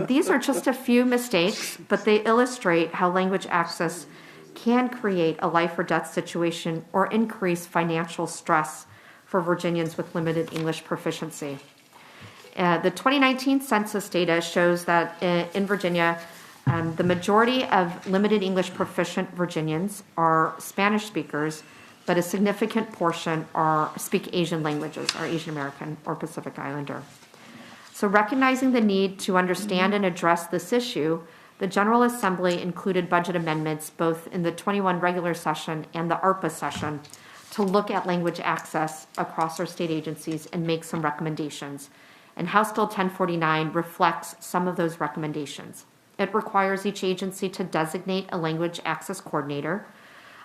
These are just a few mistakes, but they illustrate how language access can create a life or death situation or increase financial stress for Virginians with limited English proficiency. The 2019 census data shows that in Virginia, the majority of limited English proficient Virginians are Spanish speakers, but a significant portion speak Asian languages, are Asian American or Pacific Islander. So recognizing the need to understand and address this issue, the General Assembly included budget amendments both in the 21 regular session and the ARPA session to look at language access across our state agencies and make some recommendations. And House Bill 1049 reflects some of those recommendations. It requires each agency to designate a language access coordinator.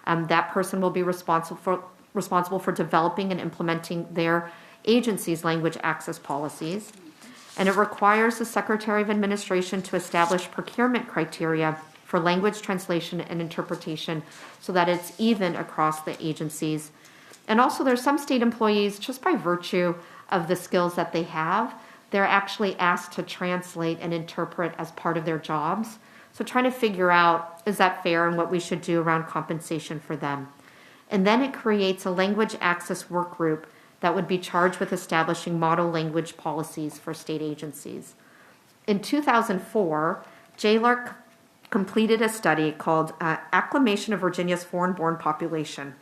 That person will be responsible for developing and implementing their agency's language access policies. And it requires the Secretary of Administration to establish procurement criteria for language translation and interpretation so that it's even across the agencies. And also there's some state employees, just by virtue of the skills that they have, they're actually asked to translate and interpret as part of their jobs. So trying to figure out, is that fair and what we should do around compensation for them. And then it creates a language access work group that would be charged with establishing model language policies for state agencies. In 2004, JLARC completed a study called Acclimation of Virginia's Foreign-Born Population,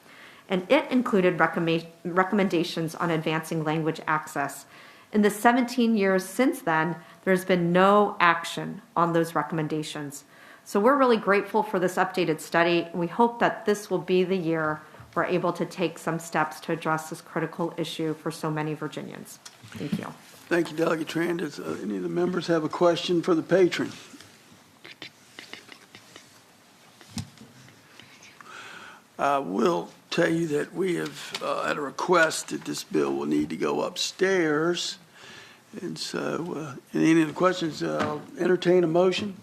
and it included recommendations on advancing language access. In the 17 years since then, there's been no action on those recommendations. So we're really grateful for this updated study. We hope that this will be the year we're able to take some steps to address this critical issue for so many Virginians. Thank you. Thank you, Delegate Tran. Does any of the members have a question for the patron? I will tell you that we have, at a request, that this bill will need to go upstairs. And so, any of the questions, I'll entertain a motion.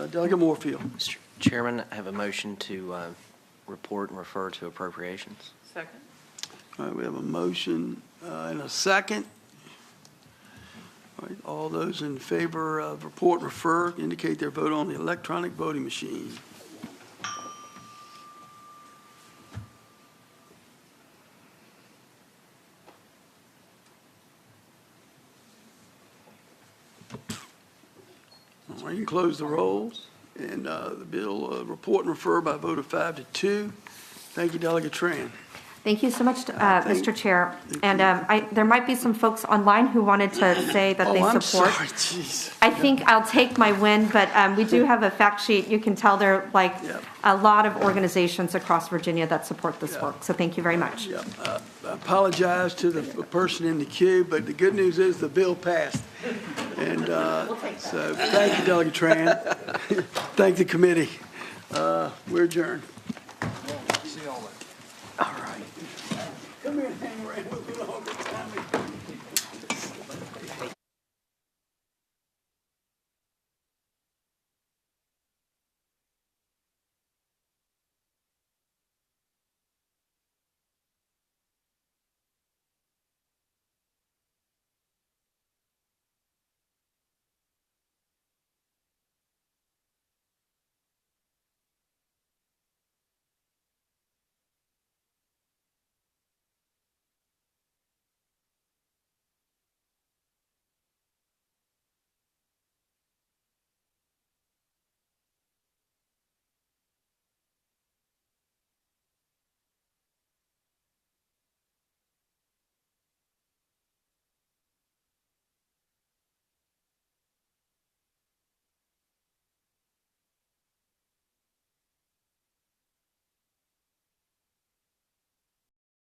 Delegate Moorfield. Mr. Chairman, I have a motion to report and refer to appropriations. Second. All right, we have a motion and a second. All right, all those in favor of report and refer indicate their vote on the electronic voting machine. All right, you can close the rolls. And the bill report and refer by a vote of 5-2. Thank you, Delegate Tran. Thank you so much, Mr. Chair. And there might be some folks online who wanted to say that they support. I'm sorry, jeez. I think I'll take my win, but we do have a fact sheet. You can tell there are like a lot of organizations across Virginia that support this work. So thank you very much. I apologize to the person in the queue, but the good news is the bill passed. And so thank you, Delegate Tran. Thank the committee. We're adjourned. All right. Come here and hang around with me longer, Tommy.